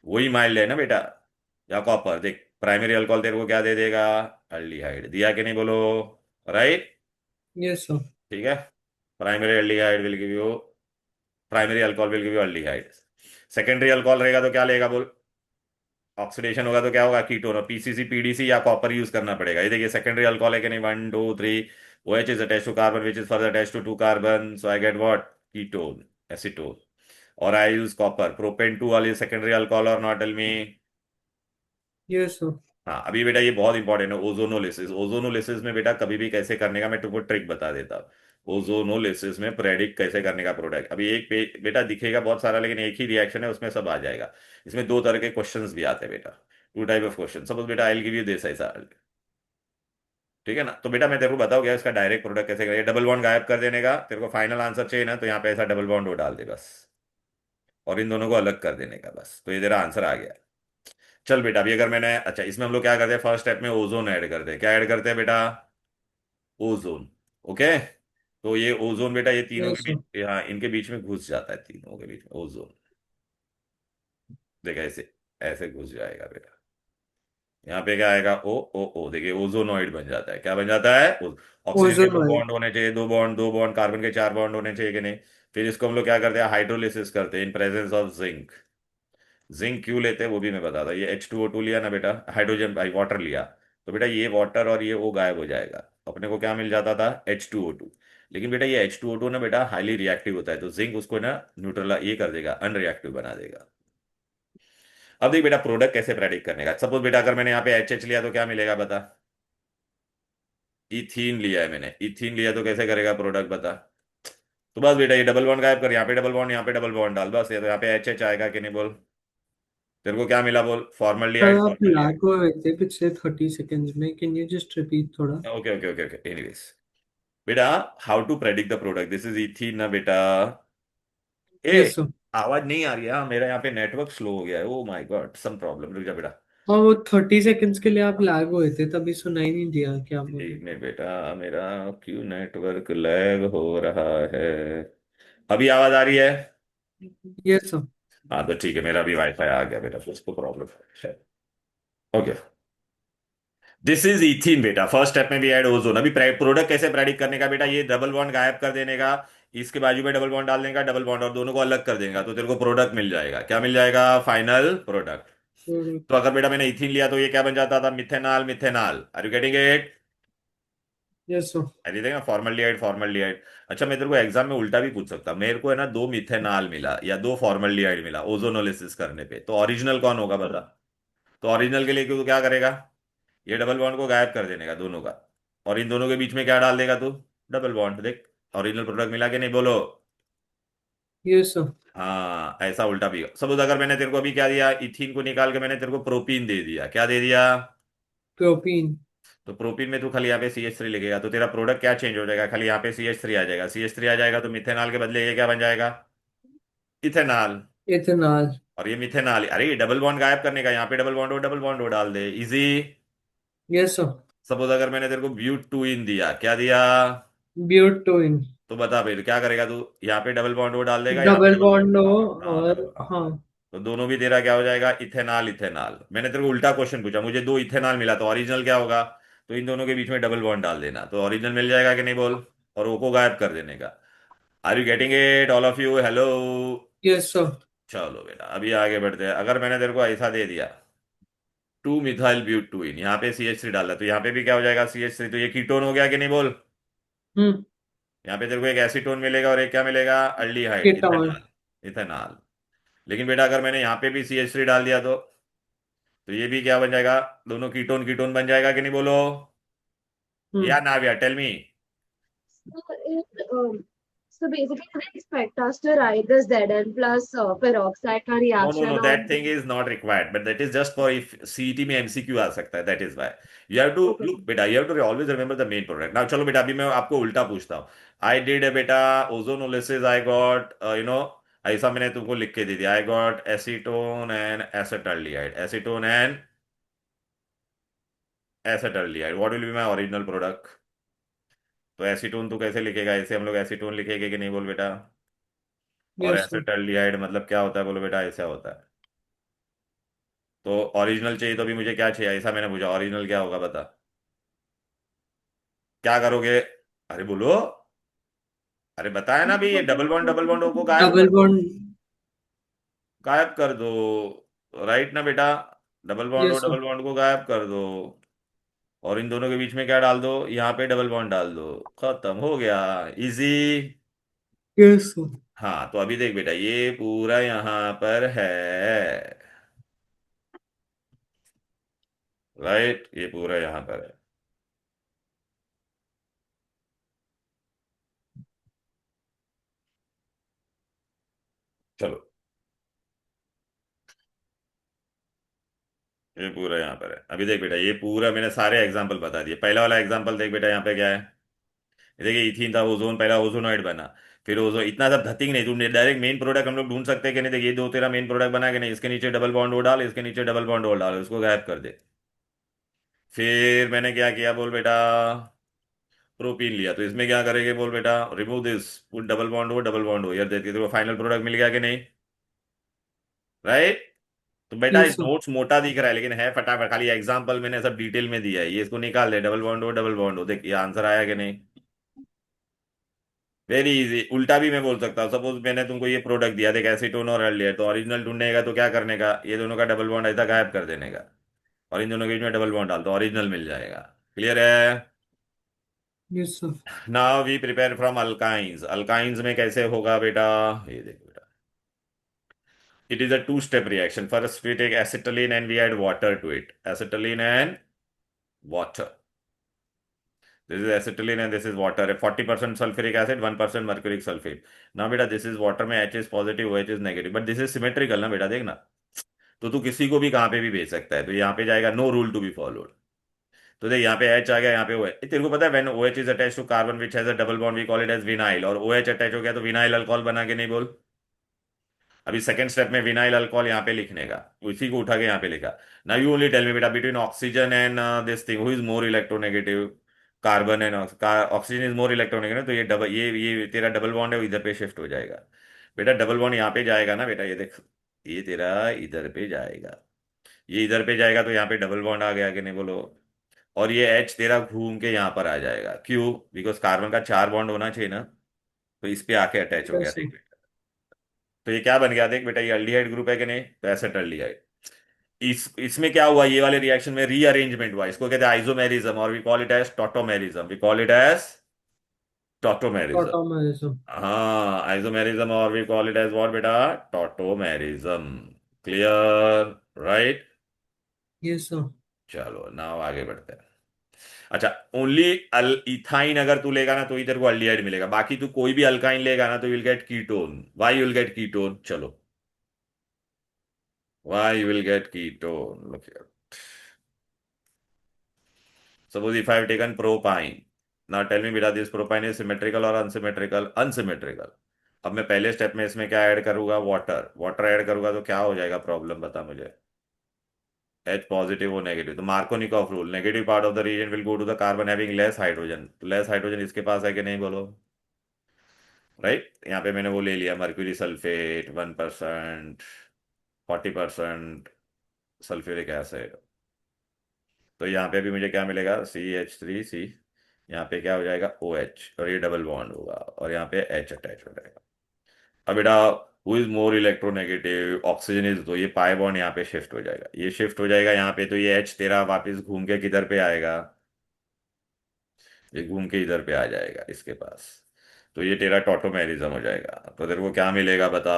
वही माइल्ड है ना बेटा, या कॉपर। देख प्राइमरी अल्कोहल तेरे को क्या दे देगा? अल्डिहाइड दिया कि नहीं, बोलो। राइट। Yes sir. ठीक है, primary aldehyde will give you, primary alcohol will give you aldehyde. Secondary alcohol रहेगा तो क्या लेगा बोल? ऑक्सीडेशन होगा तो क्या होगा? कीटोन। और पीसीसी पीडीसी या कॉपर यूज करना पड़ेगा। ये देखिए सेकेंडरी अल्कोहल है कि नहीं, 1 2 3। OH is attached to carbon which is further attached to two carbon, so I get what? Ketone, acetone. और I use copper, propane 2 वाली secondary alcohol or not, tell me? Yes sir. हाँ, अभी बेटा ये बहुत इंपॉर्टेंट है, ozonolysis. Ozonolysis में बेटा कभी भी कैसे करने का मैं तुमको ट्रिक बता देता हूँ। ओजोनोलिसिस में प्रेडिक्ट कैसे करने का प्रोडक्ट, अभी एक पेज बेटा दिखेगा बहुत सारा, लेकिन एक ही रिएक्शन है उसमें सब आ जाएगा। इसमें दो तरह के क्वेश्चंस भी आते हैं बेटा, two type of question. Suppose बेटा I will give you this ऐसा, ठीक है ना? तो बेटा मैं तेरे को बताऊँ क्या इसका डायरेक्ट प्रोडक्ट कैसे करेगा? डबल बॉन्ड गायब कर देने का, तेरे को फाइनल आंसर चाहिए ना, तो यहाँ पे ऐसा डबल बॉन्ड वो डाल दे बस, और इन दोनों को अलग कर देने का बस, तो ये तेरा आंसर आ गया। चल बेटा, अभी अगर मैंने, अच्छा इसमें हम लोग क्या करते हैं, फर्स्ट स्टेप में ओजोन ऐड करते हैं। क्या ऐड करते हैं बेटा? ओजोन। ओके, तो ये ओजोन बेटा ये तीनों के यस सर। बीच, हाँ इनके बीच में घुस जाता है, तीनों के बीच में ओजोन। देखा ऐसे, ऐसे घुस जाएगा बेटा। यहाँ पे क्या आएगा? ओ ओ ओ, देखिए ओजोनॉइड बन जाता है। क्या बन जाता है? ऑक्सीजन के ओजोन दो वाइड। बॉन्ड होने चाहिए, दो बॉन्ड, दो बॉन्ड, कार्बन के चार बॉन्ड होने चाहिए कि नहीं? फिर इसको हम लोग क्या करते हैं? हाइड्रोलिसिस करते हैं in presence of zinc. Zinc क्यों लेते हैं वो भी मैं बताता हूँ। ये H2O2 लिया ना बेटा, हाइड्रोजन भाई वाटर लिया, तो बेटा ये वाटर और ये O गायब हो जाएगा, अपने को क्या मिल जाता था? H2O2। लेकिन बेटा ये H2O2 ना बेटा हाईली रिएक्टिव होता है, तो जिंक उसको ना न्यूट्रल ये कर देगा, अनरिएक्टिव बना देगा। अब देख बेटा प्रोडक्ट कैसे प्रेडिक्ट करने का। सपोज बेटा अगर मैंने यहाँ पे HH लिया तो क्या मिलेगा बता? इथीन लिया है मैंने, इथीन लिया तो कैसे करेगा प्रोडक्ट बता? तो बस बेटा ये डबल बॉन्ड गायब कर, यहाँ पे डबल बॉन्ड, यहाँ पे डबल बॉन्ड डाल, बस ये तो यहाँ पे HH आएगा कि नहीं बोल? तेरे को क्या मिला बोल? सर फॉर्मल्डिहाइड, आप फॉर्मल्डिहाइड। लैग हो रहे थे पिछले 30 सेकेंड्स में, कैन यू जस्ट रिपीट थोड़ा? Okay okay okay okay, anyways बेटा, how to predict the product, this is ethene ना बेटा। Uh, yes sir. आवाज नहीं आ रही है? हाँ, मेरा यहाँ पे नेटवर्क स्लो हो गया है, oh my God, some problem, रुक जा बेटा। हाँ वो 30 सेकेंड्स के लिए आप लैग हुए थे, तभी सुनाई नहीं दिया क्या बोले। एक मिनट बेटा, मेरा क्यों नेटवर्क लैग हो रहा है? अभी आवाज आ रही है? Yes sir. हाँ तो ठीक है, मेरा भी वाईफाई आ गया बेटा, कुछ तो प्रॉब्लम है। ओके, दिस इज इथीन बेटा, फर्स्ट स्टेप में भी ऐड ओजोन। अभी प्रोडक्ट कैसे प्रेडिक्ट करने का बेटा? ये डबल बॉन्ड गायब कर देने का, इसके बाजू में डबल बॉन्ड डाल देने का, डबल बॉन्ड, और दोनों को अलग कर देगा, तो तेरे को प्रोडक्ट मिल जाएगा। क्या मिल जाएगा? Final product. तो अगर बेटा मैंने इथीन लिया तो ये क्या बन जाता था? Methanol, methanol. Are you getting it? Yes sir. अरे देखा, फॉर्मल्डिहाइड, फॉर्मल्डिहाइड। अच्छा मैं तेरे को एग्जाम में उल्टा भी पूछ सकता, मेरे को है ना दो मिथेनॉल मिला या दो फॉर्मल्डिहाइड मिला ओजोनोलिसिस करने पे, तो ओरिजिनल कौन होगा बता? तो ओरिजिनल के लिए क्यों क्या करेगा? ये डबल बॉन्ड को गायब कर देने का दोनों का, और इन दोनों के बीच में क्या डाल देगा तू? Double bond. देख ओरिजिनल प्रोडक्ट मिला कि नहीं, बोलो। Yes sir. हाँ ऐसा उल्टा भी। सपोज अगर मैंने तेरे को अभी क्या दिया, इथीन को निकाल के मैंने तेरे को प्रोपीन दे दिया, क्या दे दिया? प्रोपीन। तो प्रोपीन में तू खाली यहाँ पे CH3 लिखेगा, तो तेरा प्रोडक्ट क्या चेंज हो जाएगा? खाली यहाँ पे CH3 आ जाएगा, CH3 आ जाएगा तो मिथेनॉल के बदले ये क्या बन जाएगा? इथेनॉल। इथेनॉल। और ये मिथेनॉल, अरे ये डबल बॉन्ड गायब करने का, यहाँ पे डबल बॉन्ड हो डाल दे, इजी। Yes sir. सपोज अगर मैंने तेरे को ब्यूट टू इन दिया, क्या दिया? ब्यूटोइन। तो बता भाई, तो क्या करेगा तू? यहाँ पे डबल बॉन्ड वो डाल देगा, यहाँ पे डबल डबल बॉन्ड। बॉन्ड हो। हाँ और डबल बॉन्ड। हाँ। तो दोनों भी तेरा क्या हो जाएगा? Ethanol, ethanol. मैंने तेरे को उल्टा क्वेश्चन पूछा, मुझे दो इथेनॉल मिला, तो ओरिजिनल क्या होगा? तो इन दोनों के बीच में डबल बॉन्ड डाल देना, तो ओरिजिनल मिल जाएगा कि नहीं बोल? और ओ को गायब कर देने का। Are you getting it all of you? Hello. Yes sir. चलो बेटा अभी आगे बढ़ते हैं। अगर मैंने तेरे को ऐसा दे दिया, 2 मिथाइल ब्यूटूइन, यहाँ पे CH3 डाला, तो यहाँ पे भी क्या हो जाएगा? CH3, तो ये कीटोन हो गया कि नहीं बोल? हम्म। यहाँ पे तेरे को एक एसीटोन मिलेगा और एक क्या मिलेगा? Aldehyde, ketone. इथेनॉल। इथेनॉल। लेकिन बेटा अगर मैंने यहाँ पे भी CH3 डाल दिया तो ये भी क्या बन जाएगा? दोनों कीटोन कीटोन बन जाएगा कि नहीं, बोलो? हम्म। या Navya tell me? So basically, we expect us to write this Zn plus peroxide का no no no, reaction that on. Thing is not required, but that is just for if CET में MCQ आ सकता है, that is why you have to Okay. Look बेटा, you have to always remember the main product. Now चलो बेटा, अभी मैं आपको उल्टा पूछता हूँ। आई डिड बेटा ozonolysis, I got you know, ऐसा मैंने तुमको लिख के दे दिया, I got acetone and acetaldehyde, acetone and acetaldehyde, what will be my original product? तो एसीटोन तू कैसे लिखेगा? ऐसे हम लोग एसीटोन लिखेंगे कि नहीं, बोल बेटा? और यस सर। एसिटाल्डिहाइड मतलब क्या होता है, बोलो बेटा? ऐसा होता है। तो ओरिजिनल चाहिए तो अभी मुझे क्या चाहिए, ऐसा मैंने पूछा, ओरिजिनल क्या होगा बता? क्या करोगे? अरे बोलो, अरे बताया ना भी, ये डबल बॉन्ड को गायब डबल कर दो, बॉन्ड। गायब कर दो। राइट ना बेटा? डबल बॉन्ड हो, यस सर। डबल बॉन्ड को गायब कर दो, और इन दोनों के बीच में क्या डाल दो? यहाँ पे डबल बॉन्ड डाल दो, खत्म हो गया। इजी। Yes sir. हाँ, तो अभी देख बेटा, ये पूरा यहाँ पर है, राइट? ये पूरा यहाँ पर है। चलो, ये पूरा यहाँ पर है। अभी देख बेटा, ये पूरा मैंने सारे एग्जांपल बता दिए। पहला वाला एग्जांपल देख बेटा, यहाँ पे क्या है? देखिए, इथिन था, ओजोन, पहला ओजोनॉइड बना, फिर ओजोन, इतना सब धतिंग नहीं, तू डायरेक्ट मेन प्रोडक्ट हम लोग ढूंढ सकते हैं कि नहीं? देखिए, ये दो तेरा मेन प्रोडक्ट बना कि नहीं, इसके नीचे डबल बॉन्ड वो डाल, इसके नीचे डबल बॉन्ड वो डाल, उसको गायब कर दे। फिर मैंने क्या किया, बोल बेटा? प्रोपीन लिया, तो इसमें क्या करेंगे, बोल बेटा? Remove this, put double bond हो, डबल बॉन्ड हो, यार देखिए तो फाइनल प्रोडक्ट मिल गया कि नहीं? राइट? तो बेटा, यस इस सर। नोट्स मोटा दिख रहा है लेकिन है फटाफट, खाली एग्जांपल मैंने सब डिटेल में दिया है, ये इसको निकाल दे, डबल बॉन्ड हो, डबल बॉन्ड हो, देख ये आंसर आया कि नहीं? Very easy. उल्टा भी मैं बोल सकता हूँ, सपोज मैंने तुमको ये प्रोडक्ट दिया, देख एसीटोन और एल्डिहाइड, तो ओरिजिनल ढूंढने का तो क्या करने का, ये दोनों का डबल बॉन्ड ऐसा गायब कर देने का, और इन दोनों के बीच में डबल बॉन्ड डाल तो ओरिजिनल मिल जाएगा। क्लियर है? Yes sir. Now we prepare from alkynes. Alkynes में कैसे होगा बेटा? ये देखो बेटा, it is a two step reaction. First we take acetylene and we add water to it, acetylene and water, this is acetylene and this is water, 40% sulfuric acid, 1% mercuric sulfate. now बेटा, this is water में H is positive, OH is negative, but this is symmetrical ना बेटा, देखना। तो तू किसी को भी कहाँ पे भी भेज सकता है, तो यहाँ पे जाएगा no rule to be followed. तो देख, यहाँ पे H आ गया, यहाँ पे OH, तेरे को पता है when OH is attached to carbon which has a double bond we call it as vinyl, और OH अटैच हो गया तो विनाइल अल्कोहल बना के नहीं, बोल? अभी सेकंड स्टेप में विनाइल अल्कोहल यहाँ पे लिखने का, उसी को उठा के यहाँ पे लिखा। Now you only tell me बेटा, between oxygen and this thing who is more electronegative? Carbon and oxygen is more electronegative, तो ये डबल, ये तेरा डबल बॉन्ड है, वो इधर पे शिफ्ट हो जाएगा। बेटा डबल बॉन्ड यहाँ पे जाएगा ना बेटा, ये देख, ये तेरा इधर पे जाएगा, ये इधर पे जाएगा, तो यहाँ पे डबल बॉन्ड आ गया कि नहीं, बोलो? और ये एच तेरा घूम के यहाँ पर आ जाएगा, क्यों? बिकॉज कार्बन का चार बॉन्ड होना चाहिए ना, तो इस पे आके अटैच हो गया, यस सर। देख बेटा। तो ये क्या बन गया, देख बेटा, ये अल्डिहाइड ग्रुप है कि नहीं? तो एसिटाल्डिहाइड। इसमें क्या हुआ, ये वाले रिएक्शन में रीअरेंजमेंट हुआ, इसको कहते हैं आइसोमेरिज्म, और we call it as tautomerism, we call it as tautomerism. Tautomerism. हाँ, आइसोमेरिज्म, और we call it as what बेटा? Tautomerism. Clear? Right? Yes sir. चलो नाउ आगे बढ़ते हैं। अच्छा, ओनली अल इथाइन अगर तू लेगा ना तो ही तेरे को अल्डिहाइड मिलेगा, बाकी तू कोई भी अल्काइन लेगा ना तो will get ketone. Why will get ketone? चलो, why will get ketone, look here. Suppose if I have taken propine, now tell me बेटा, this propine is symmetrical or unsymmetrical? Unsymmetrical। अब मैं पहले स्टेप में इसमें क्या ऐड करूंगा? Water. Water add करूंगा तो क्या हो जाएगा, प्रॉब्लम बता मुझे? H पॉजिटिव हो नेगेटिव, तो Markovnikov rule, negative part of the region will go to the carbon having less hydrogen, तो लेस हाइड्रोजन इसके पास है कि नहीं, बोलो? राइट? यहाँ पे मैंने वो ले लिया, मर्क्यूरी सल्फेट 1%, 40% सल्फ्यूरिक एसिड, तो यहाँ पे भी मुझे क्या मिलेगा? CH3C, यहाँ पे क्या हो जाएगा? OH, और ये डबल बॉन्ड होगा, और यहाँ पे H अटैच हो जाएगा। अब बेटा, who is more electronegative? Oxygen is, तो ये पाई बॉन्ड यहाँ पे शिफ्ट हो जाएगा, ये शिफ्ट हो जाएगा यहाँ पे, तो ये H तेरा वापस घूम के किधर पे आएगा? ये घूम के इधर पे आ जाएगा इसके पास, तो ये तेरा टॉटोमेरिज्म हो जाएगा। तो तेरे को क्या मिलेगा बता?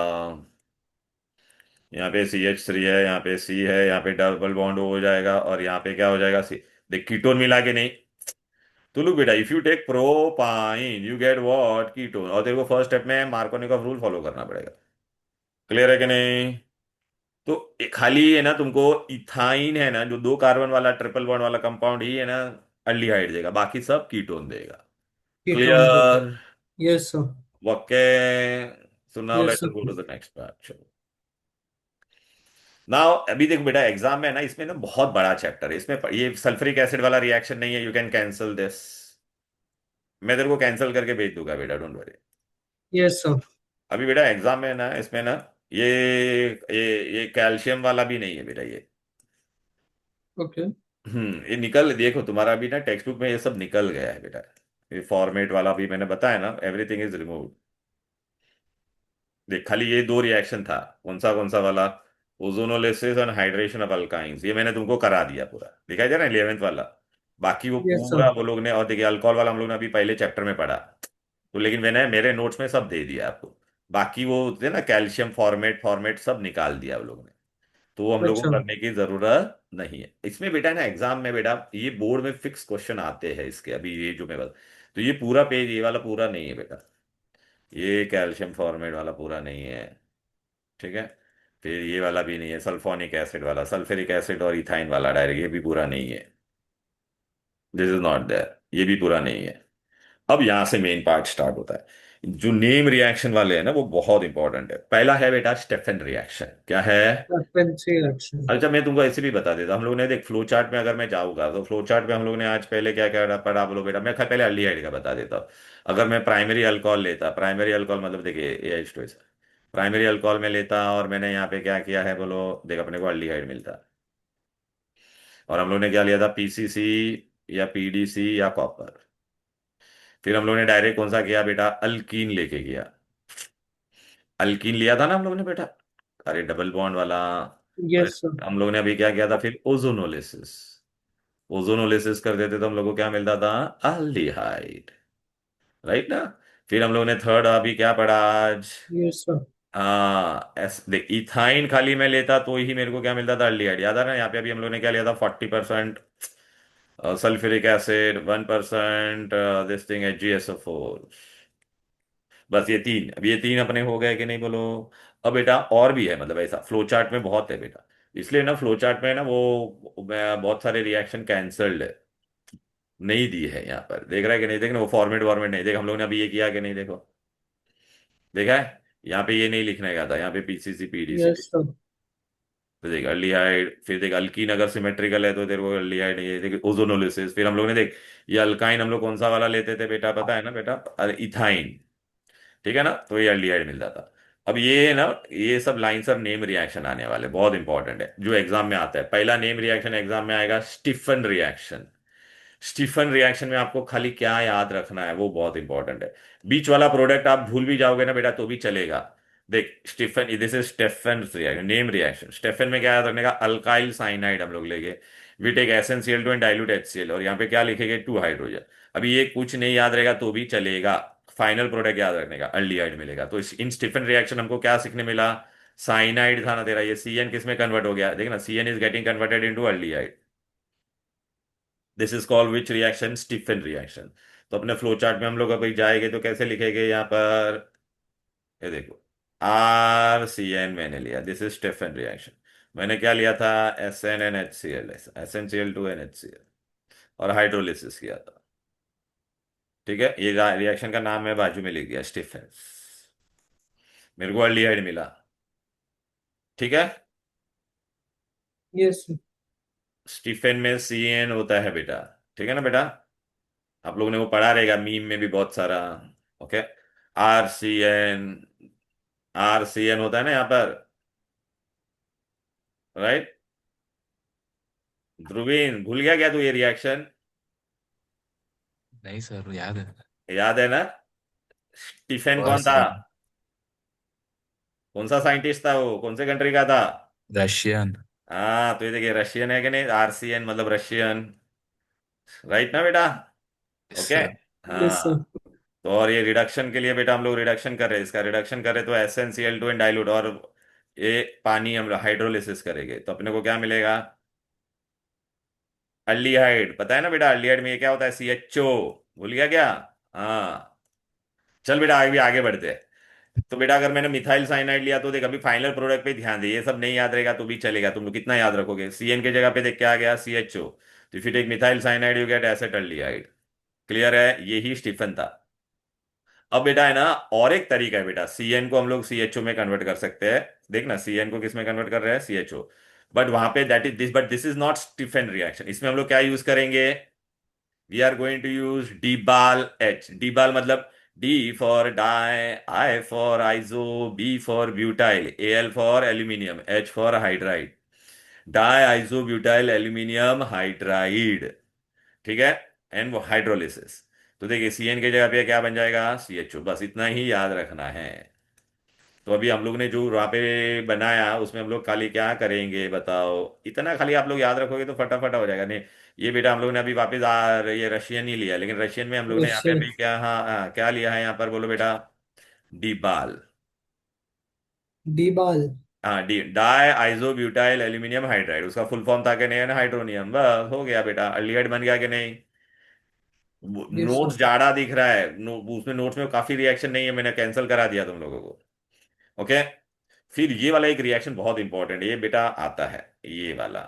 यहाँ पे CH3 है, यहाँ पे C है, यहाँ पे डबल बॉन्ड हो जाएगा, और यहाँ पे क्या हो जाएगा? C। देख कीटोन मिला के नहीं? तो लुक बेटा, if you take propyne you get what, ketone, और तेरे को फर्स्ट स्टेप में मार्कोनिकॉफ रूल फॉलो करना पड़ेगा। क्लियर है कि नहीं? तो खाली है ना तुमको, इथाइन है ना जो दो कार्बन वाला ट्रिपल बॉन्ड वाला कंपाउंड ही है ना अल्डिहाइड देगा, बाकी सब कीटोन देगा। कीटोन देगा। Clear? Yes sir. Okay, so now yes let's sir. Go to the next part. चलो नाउ, अभी देख बेटा, एग्जाम में ना इसमें ना बहुत बड़ा चैप्टर है इसमें, ये सल्फ्यूरिक एसिड वाला रिएक्शन नहीं है, यू कैन कैंसिल दिस। मैं तेरे को कैंसिल करके भेज दूंगा बेटा, डोंट वरी। Yes sir. अभी बेटा एग्जाम में ना इसमें ना ये ये कैल्शियम वाला भी नहीं है बेटा ये। ओके। ये निकल, देखो तुम्हारा भी ना टेक्स्ट बुक में ये सब निकल गया है बेटा। ये फॉर्मेट वाला भी मैंने बताया ना, एवरीथिंग इज रिमूव्ड। देख खाली ये दो रिएक्शन था, कौन सा वाला, ओजोनोलिसिस और हाइड्रेशन ऑफ अल्काइंस, ये मैंने तुमको करा दिया पूरा, दिखाई दे रहा है 11th वाला। बाकी वो यस पूरा सर। वो लोग ने, और देखिए अल्कोहल वाला हम लोग ने अभी पहले चैप्टर में पढ़ा, तो लेकिन मैंने मेरे नोट्स में सब दे दिया आपको। बाकी वो होते हैं ना कैल्शियम फॉर्मेट फॉर्मेट सब निकाल दिया वो लोग ने, तो वो हम लोगों को अच्छा। करने की जरूरत नहीं है इसमें बेटा ना। एग्जाम में बेटा ये बोर्ड में फिक्स क्वेश्चन आते हैं इसके, अभी ये जो मैं बता, तो ये पूरा पेज ये वाला पूरा नहीं है बेटा, ये कैल्शियम फॉर्मेट वाला पूरा नहीं है। ठीक है, फिर ये वाला भी नहीं है, सल्फोनिक एसिड वाला, सल्फ्यूरिक एसिड और इथाइन वाला डायरेक्ट, ये भी पूरा नहीं है, दिस इज नॉट देयर, ये भी पूरा नहीं है। अब यहां से मेन पार्ट स्टार्ट होता है, जो नेम रिएक्शन वाले हैं ना वो बहुत इंपॉर्टेंट है। पहला है बेटा स्टेफन रिएक्शन, क्या है? Frequency action. अच्छा मैं तुमको ऐसे भी बता देता, हम लोग ने देख फ्लो चार्ट में अगर मैं जाऊंगा तो फ्लो चार्ट में हम लोग ने आज पहले क्या क्या पढ़ा बोलो बेटा, मैं पहले अल्डिहाइड का बता देता हूँ। अगर मैं प्राइमरी अल्कोहल लेता, प्राइमरी अल्कोहल मतलब देखिए A H two, primary alcohol में लेता और मैंने यहाँ पे क्या किया है बोलो, देख अपने को अल्डिहाइड मिलता, और हम लोग ने क्या लिया था, पीसीसी या पीडीसी या कॉपर। फिर हम लोग ने डायरेक्ट कौन सा किया बेटा, अल्कीन लेके गया, अल्कीन लिया था ना हम लोग ने बेटा, अरे डबल बॉन्ड वाला। और यस सर। हम लोग ने अभी क्या किया था, फिर ओजोनोलिसिस, ओजोनोलिसिस कर देते तो हम लोग को क्या मिलता था, अल्डिहाइड, राइट ना। फिर हम लोग ने थर्ड अभी क्या पढ़ा आज, यस सर। देख इथाइन खाली मैं लेता तो ही मेरे को क्या मिलता था, अल्डिहाइड, याद आ रहा है। यहाँ पे अभी हम लोग ने क्या लिया था, 40% sulphuric acid, 1% this thing HgSO4। बस ये तीन, अब ये तीन अपने हो गए कि नहीं बोलो। अब बेटा और भी है, मतलब ऐसा फ्लो चार्ट में बहुत है बेटा, इसलिए ना फ्लो चार्ट में ना वो बहुत सारे रिएक्शन कैंसल्ड है, नहीं दी है यहाँ पर, देख रहा है कि नहीं, देख ना वो फॉर्मेट वॉर्मेट नहीं, देख हम लोग ने अभी ये किया कि नहीं, देखो देखा है, यहाँ पे ये नहीं लिखने का था, यहाँ पे पीसीसी पीडीसी, यस सर। तो देख अल्डिहाइड, फिर देख अल्कीन अगर सिमेट्रिकल है तो तेरे को अल्डिहाइड, ये देख ओजोनोलिसिस, फिर हम लोग ने देख ये अल्काइन हम लोग कौन सा वाला लेते थे बेटा, पता है ना बेटा, अरे इथाइन, ठीक है ना, तो ये अल्डिहाइड मिलता था। अब ये ना, ये सब लाइन सब नेम रिएक्शन आने वाले, बहुत इंपॉर्टेंट है जो एग्जाम में आता है। पहला नेम रिएक्शन एग्जाम में आएगा स्टीफन रिएक्शन। स्टीफन रिएक्शन में आपको खाली क्या याद रखना है वो बहुत इंपॉर्टेंट है, बीच वाला प्रोडक्ट आप भूल भी जाओगे ना बेटा तो भी चलेगा। देख Stephen, this is Stephen reaction, name reaction. Stephen में क्या याद रखने का, अल्काइल साइनाइड हम लोग लेंगे, we take SnCl2 and dilute HCl, और यहाँ पे क्या लिखेंगे, 2 हाइड्रोजन। अभी ये कुछ नहीं याद रहेगा तो भी चलेगा, फाइनल प्रोडक्ट याद रखने का अल्डिहाइड मिलेगा। तो इन स्टीफन रिएक्शन हमको क्या सीखने मिला, साइनाइड था ना तेरा, ये CN किस में कन्वर्ट हो गया, देखना CN is getting converted into aldehyde, this is called which reaction, Stephen reaction. तो अपने फ्लो चार्ट में हम लोग अभी जाएंगे तो कैसे लिखेंगे यहाँ पर, ये देखो RCN मैंने लिया, दिस इज स्टीफन रिएक्शन। मैंने क्या लिया था, SnNHCl, SnCl2NHCl, और हाइड्रोलिसिस किया था। ठीक है, ये रिएक्शन का नाम मैं बाजू में लिख दिया, स्टीफन, मेरे को अल्डिहाइड मिला। ठीक है, यस सर। स्टीफन में CN होता है बेटा, ठीक है ना बेटा, आप लोगों ने वो पढ़ा रहेगा मीम में भी बहुत सारा। ओके, RCN, RCN होता है ना यहाँ पर, राइट। ध्रुवीन भूल गया क्या तू ये रिएक्शन, नहीं सर, याद है। याद है ना? स्टीफन और कौन था, सर, कौन सा साइंटिस्ट था वो, कौन से कंट्री का था? रशियन। हाँ, तो ये देखिए रशियन है कि नहीं, RCN मतलब रशियन, राइट ना बेटा? Okay, sir. Yes sir. हाँ। तो और ये रिडक्शन के लिए बेटा हम लोग रिडक्शन कर रहे हैं, इसका रिडक्शन कर रहे तो SnCl2 एंड डाइल्यूट, और ये पानी हम हाइड्रोलिसिस करेंगे तो अपने को क्या मिलेगा, अल्डिहाइड पता है ना बेटा, अल्डिहाइड में ये क्या होता है, CHO। भूल गया क्या? हाँ। चल बेटा आगे भी आगे बढ़ते हैं। तो बेटा अगर मैंने मिथाइल साइनाइड लिया तो देख, अभी फाइनल प्रोडक्ट पे ध्यान दे, ये सब नहीं याद रहेगा तो भी चलेगा, तुम लोग कितना याद रखोगे, CN की जगह पे देख क्या आ गया, CHO। तो if you take methyl cyanide you get acetaldehyde. Clear है, यही स्टीफन था। अब बेटा है ना, और एक तरीका है बेटा, CN को हम लोग CHO में कन्वर्ट कर सकते हैं। देखना CN को किस में कन्वर्ट कर रहे हैं, CHO। बट वहां पे that is this, but this is not Stephen reaction, इसमें हम लोग क्या यूज करेंगे, we are going to use DIBAL H. DIBAL मतलब D for di, I for iso, B for butyl, Al for aluminium, H for hydride. Di iso butyl aluminium hydride. ठीक है, and वो hydrolysis. तो देखिए CN की जगह पे क्या बन जाएगा, CHO, बस इतना ही याद रखना है। तो अभी हम लोग ने जो वहाँ पे बनाया उसमें हम लोग खाली क्या करेंगे बताओ, इतना खाली आप लोग याद रखोगे तो फटाफट हो जाएगा। नहीं, ये बेटा हम लोग ने अभी वापस ये रशियन ही लिया, लेकिन रशियन में हम लोग ने यहाँ पे रशियन। अभी क्या, हाँ हाँ, क्या लिया है यहाँ पर बोलो बेटा, डीबाल। डीबाल। हाँ, die iso butyl aluminium hydride, उसका फुल फॉर्म था कि नहीं, ना हाइड्रोनियम, बस हो गया बेटा, अल्डिहाइड बन गया कि नहीं। Yes notes sir. जाड़ा दिख रहा है, उसमें नोट्स में काफी रिएक्शन नहीं है, मैंने कैंसिल करा दिया तुम लोगों को। ओके। फिर ये वाला एक रिएक्शन बहुत इंपॉर्टेंट है, ये बेटा आता है, ये वाला,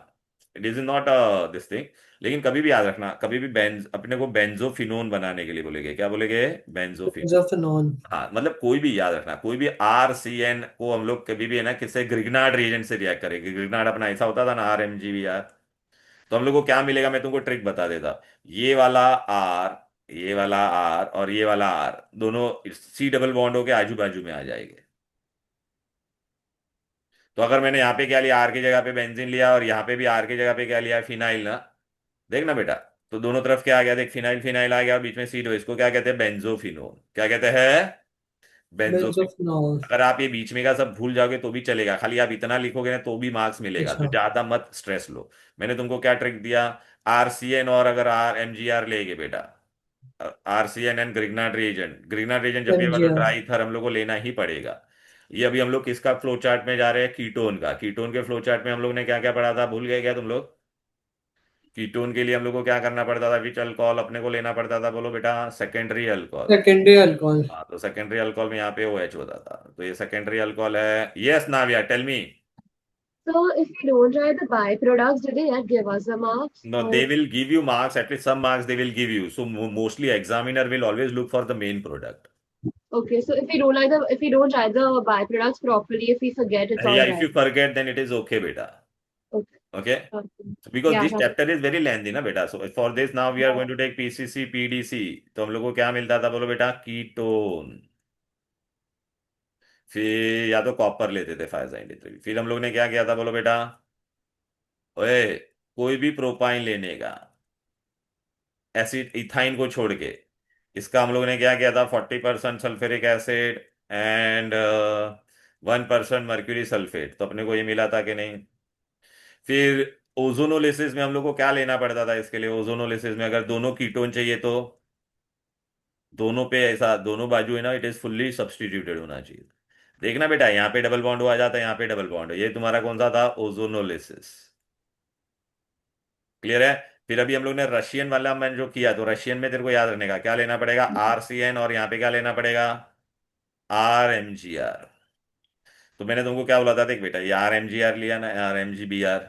it is not this thing, लेकिन कभी भी याद रखना, कभी भी बेंज अपने को बेंजोफिनोन बनाने के लिए बोलेंगे, क्या बोलेंगे, बेंजोफिनोन। बेंजोफिनॉन। हाँ मतलब कोई भी याद रखना, कोई भी RCN को हम लोग कभी भी है ना किससे, ग्रिग्नार्ड रिएजेंट से रिएक्ट करेंगे। ग्रिग्नार्ड अपना ऐसा होता था ना, RMGBr। तो हम लोग को क्या मिलेगा, मैं तुमको ट्रिक बता देता, ये वाला R, ये वाला R और ये वाला R, दोनों C डबल बॉन्ड होके आजू बाजू में आ जाएंगे। तो अगर मैंने यहाँ पे क्या लिया, R की जगह पे बेंजीन लिया, और यहाँ पे भी R की जगह पे क्या लिया, फिनाइल ना। देखना बेटा, तो दोनों तरफ क्या आ गया, देख फिनाइल फिनाइल आ गया, और बीच में C दो, इसको क्या कहते हैं, बेंजोफिनोन, क्या कहते हैं, बेंजोफिनोन। बेंजोफिनॉल। अगर आप ये बीच में का सब भूल जाओगे तो भी चलेगा, खाली आप इतना लिखोगे ना तो भी मार्क्स मिलेगा, तो अच्छा। ज्यादा मत स्ट्रेस लो। मैंने तुमको क्या ट्रिक दिया, RCN और अगर RMGR लेगे बेटा, RCN and Grignard reagent, Grignard reagent जब भी होगा तो एमजीआर। ट्राई ईथर हम लोग को लेना ही पड़ेगा। ये अभी हम लोग किसका फ्लो चार्ट में जा रहे हैं, कीटोन का। कीटोन के फ्लो चार्ट में हम लोग ने क्या क्या पढ़ा था, भूल गए क्या तुम लोग? कीटोन के लिए हम लोग को क्या करना पड़ता था, विच अल्कोहल अपने को लेना पड़ता था, बोलो बेटा, सेकेंडरी अल्कोहल। Secondary alcohol. हाँ, तो सेकेंडरी अल्कोहल में यहाँ पे OH होता था, तो ये सेकेंडरी अल्कोहल है। Yes Navya tell me. So if we don't write the byproducts, do they not give us the marks? No, they Or will give you marks, at least some marks they will give you, so mostly examiner will always look for the main product. okay, so if we don't write the byproducts properly, if we forget, it's Yeah, all if you right. forget then it is okay beta. Okay. Okay. Okay. So because Yeah, this that's chapter is very lengthy ना बेटा, so for this now we are going to take PCC PDC। तो हम लोग को क्या मिलता था बोलो बेटा, कीटोन। फिर या तो कॉपर लेते थे 593, फिर हम लोग ने क्या किया था बोलो बेटा, ओए, कोई भी प्रोपाइन लेने का, एसिड इथाइन को छोड़ के, इसका हम लोग ने क्या किया था, 40% sulphuric acid and 1% mercury sulphate, तो अपने को ये मिला था कि नहीं। फिर ओजोनोलिसिस में हम लोग को क्या लेना पड़ता था, इसके लिए ओजोनोलिसिस में अगर दोनों कीटोन चाहिए तो दोनों पे ऐसा, दोनों बाजू है ना, इट इज फुल्ली सब्सटीट्यूटेड होना चाहिए। देखना बेटा, यहाँ पे डबल बॉन्ड आ जाता है, यहाँ पे डबल बॉन्ड, ये तुम्हारा कौन सा था, ओजोनोलिसिस। क्लियर है। फिर अभी हम लोग ने रशियन वाला मैंने जो किया, तो रशियन में तेरे को याद रखने का क्या लेना पड़ेगा, RCN, और यहाँ पे क्या लेना पड़ेगा, RMGR। तो मैंने तुमको क्या बोला था, देख बेटा, ये RMGR लिया ना, RMGBR,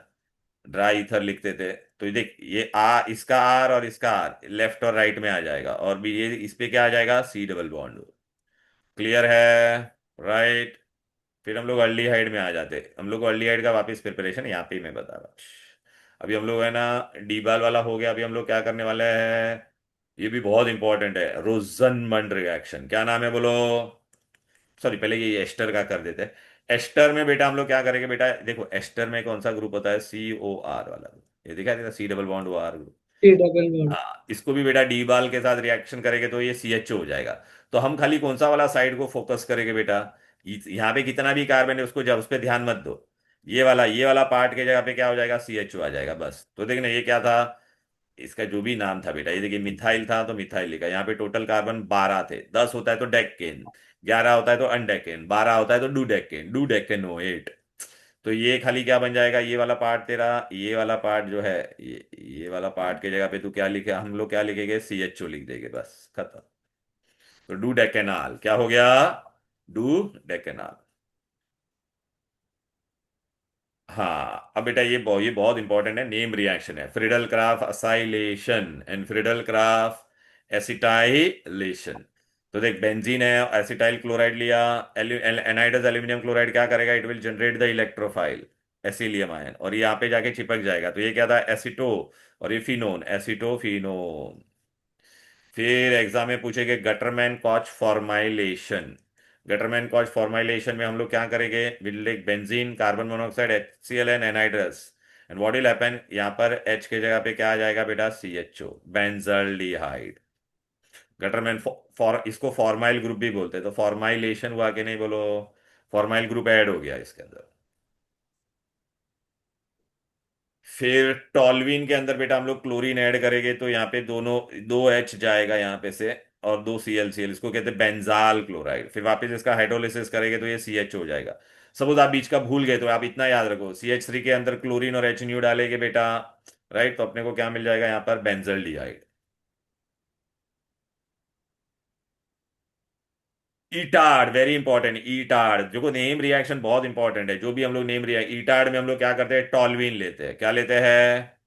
ड्राई ईथर लिखते थे, तो ये देख, ये इसका R और इसका R लेफ्ट और राइट में आ जाएगा, और भी ये इस पे क्या आ जाएगा, C डबल बॉन्ड। क्लियर है, राइट। फिर हम लोग अल्डिहाइड में आ जाते, हम लोग को अल्डिहाइड का वापस प्रिपरेशन यहाँ पे ही मैं बता रहा हूँ। अभी हम लोग है ना, डीबाल वाला हो गया, अभी हम लोग क्या करने वाले हैं, ये भी बहुत इंपॉर्टेंट है, रोजनमंड रिएक्शन, क्या नाम है बोलो, सॉरी पहले ये एस्टर का कर देते हैं। एस्टर में बेटा हम लोग क्या करेंगे बेटा, देखो एस्टर में कौन सा ग्रुप होता है, COR वाला ग्रुप, ये दिखा देता, C double bond OR group. T double bond. हाँ, इसको भी बेटा डी बाल के साथ रिएक्शन करेंगे तो ये CHO हो जाएगा। तो हम खाली कौन सा वाला साइड को फोकस करेंगे बेटा, यहाँ पे कितना भी कार्बन है उसको, जब उस पर ध्यान मत दो, ये वाला पार्ट के जगह पे क्या हो जाएगा, CHO आ जाएगा बस। तो देखना ये क्या था, इसका जो भी नाम था बेटा, ये देखिए मिथाइल था तो मिथाइल लिखा, यहाँ पे टोटल कार्बन 12 थे, 10 होता है तो डेकेन, 11 होता है तो अनडेकेन, 12 होता है तो डू डेकेन, डू डेकेन हो 8। तो ये खाली क्या बन जाएगा, ये वाला पार्ट तेरा, ये वाला पार्ट जो है, ये वाला पार्ट की जगह पे तू क्या लिखे, हम लोग क्या लिखेंगे, CHO लिख देंगे, बस खत्म। तो डू डेकेनाल क्या हो गया, डू डेकेनाल। हाँ अब बेटा ये बहुत इंपॉर्टेंट है, नेम रिएक्शन है, Friedel crop acylation and Friedel crop acetylation. तो देख बेंजीन है, एसिटाइल क्लोराइड लिया, एनाइडस एल्यूमिनियम क्लोराइड क्या करेगा, it will generate the electrophile acylium ion, और ये यहाँ पे जाके चिपक जाएगा, तो ये क्या था, एसिटो, और ये फिनोन, एसिटोफिनोन। फिर एग्जाम में पूछेंगे Gattermann Koch formylation. Gattermann Koch formylation में हम लोग क्या करेंगे, will take benzene, carbon monoxide, HCl and anhydrous, and what will happen, यहाँ पर H के जगह पे क्या आ जाएगा बेटा, CHO, बेंजल्डिहाइड। गटरमैन फॉर इसको फॉर्माइल ग्रुप भी बोलते हैं, तो फॉर्माइलेशन हुआ कि नहीं बोलो, फॉर्माइल ग्रुप ऐड हो गया इसके अंदर। फिर टॉल्वीन के अंदर बेटा हम लोग क्लोरीन ऐड करेंगे, तो यहाँ पे दोनों, 2H जाएगा यहाँ पे से, और 2Cl, इसको कहते हैं बेंजाल क्लोराइड। फिर वापस इसका हाइड्रोलिसिस करेंगे तो ये CH हो जाएगा। सपोज आप बीच का भूल गए तो आप इतना याद रखो, CH3 के अंदर क्लोरीन और H न्यू डालेंगे बेटा, राइट, तो अपने को क्या मिल जाएगा यहाँ पर, बेंजल्डिहाइड। ईटाड वेरी इंपॉर्टेंट, ईटाड देखो नेम रिएक्शन बहुत इंपॉर्टेंट है, जो भी हम लोग नेम रिएक्ट, ईटाड में हम लोग क्या करते हैं, टॉल्वीन लेते हैं, क्या लेते हैं,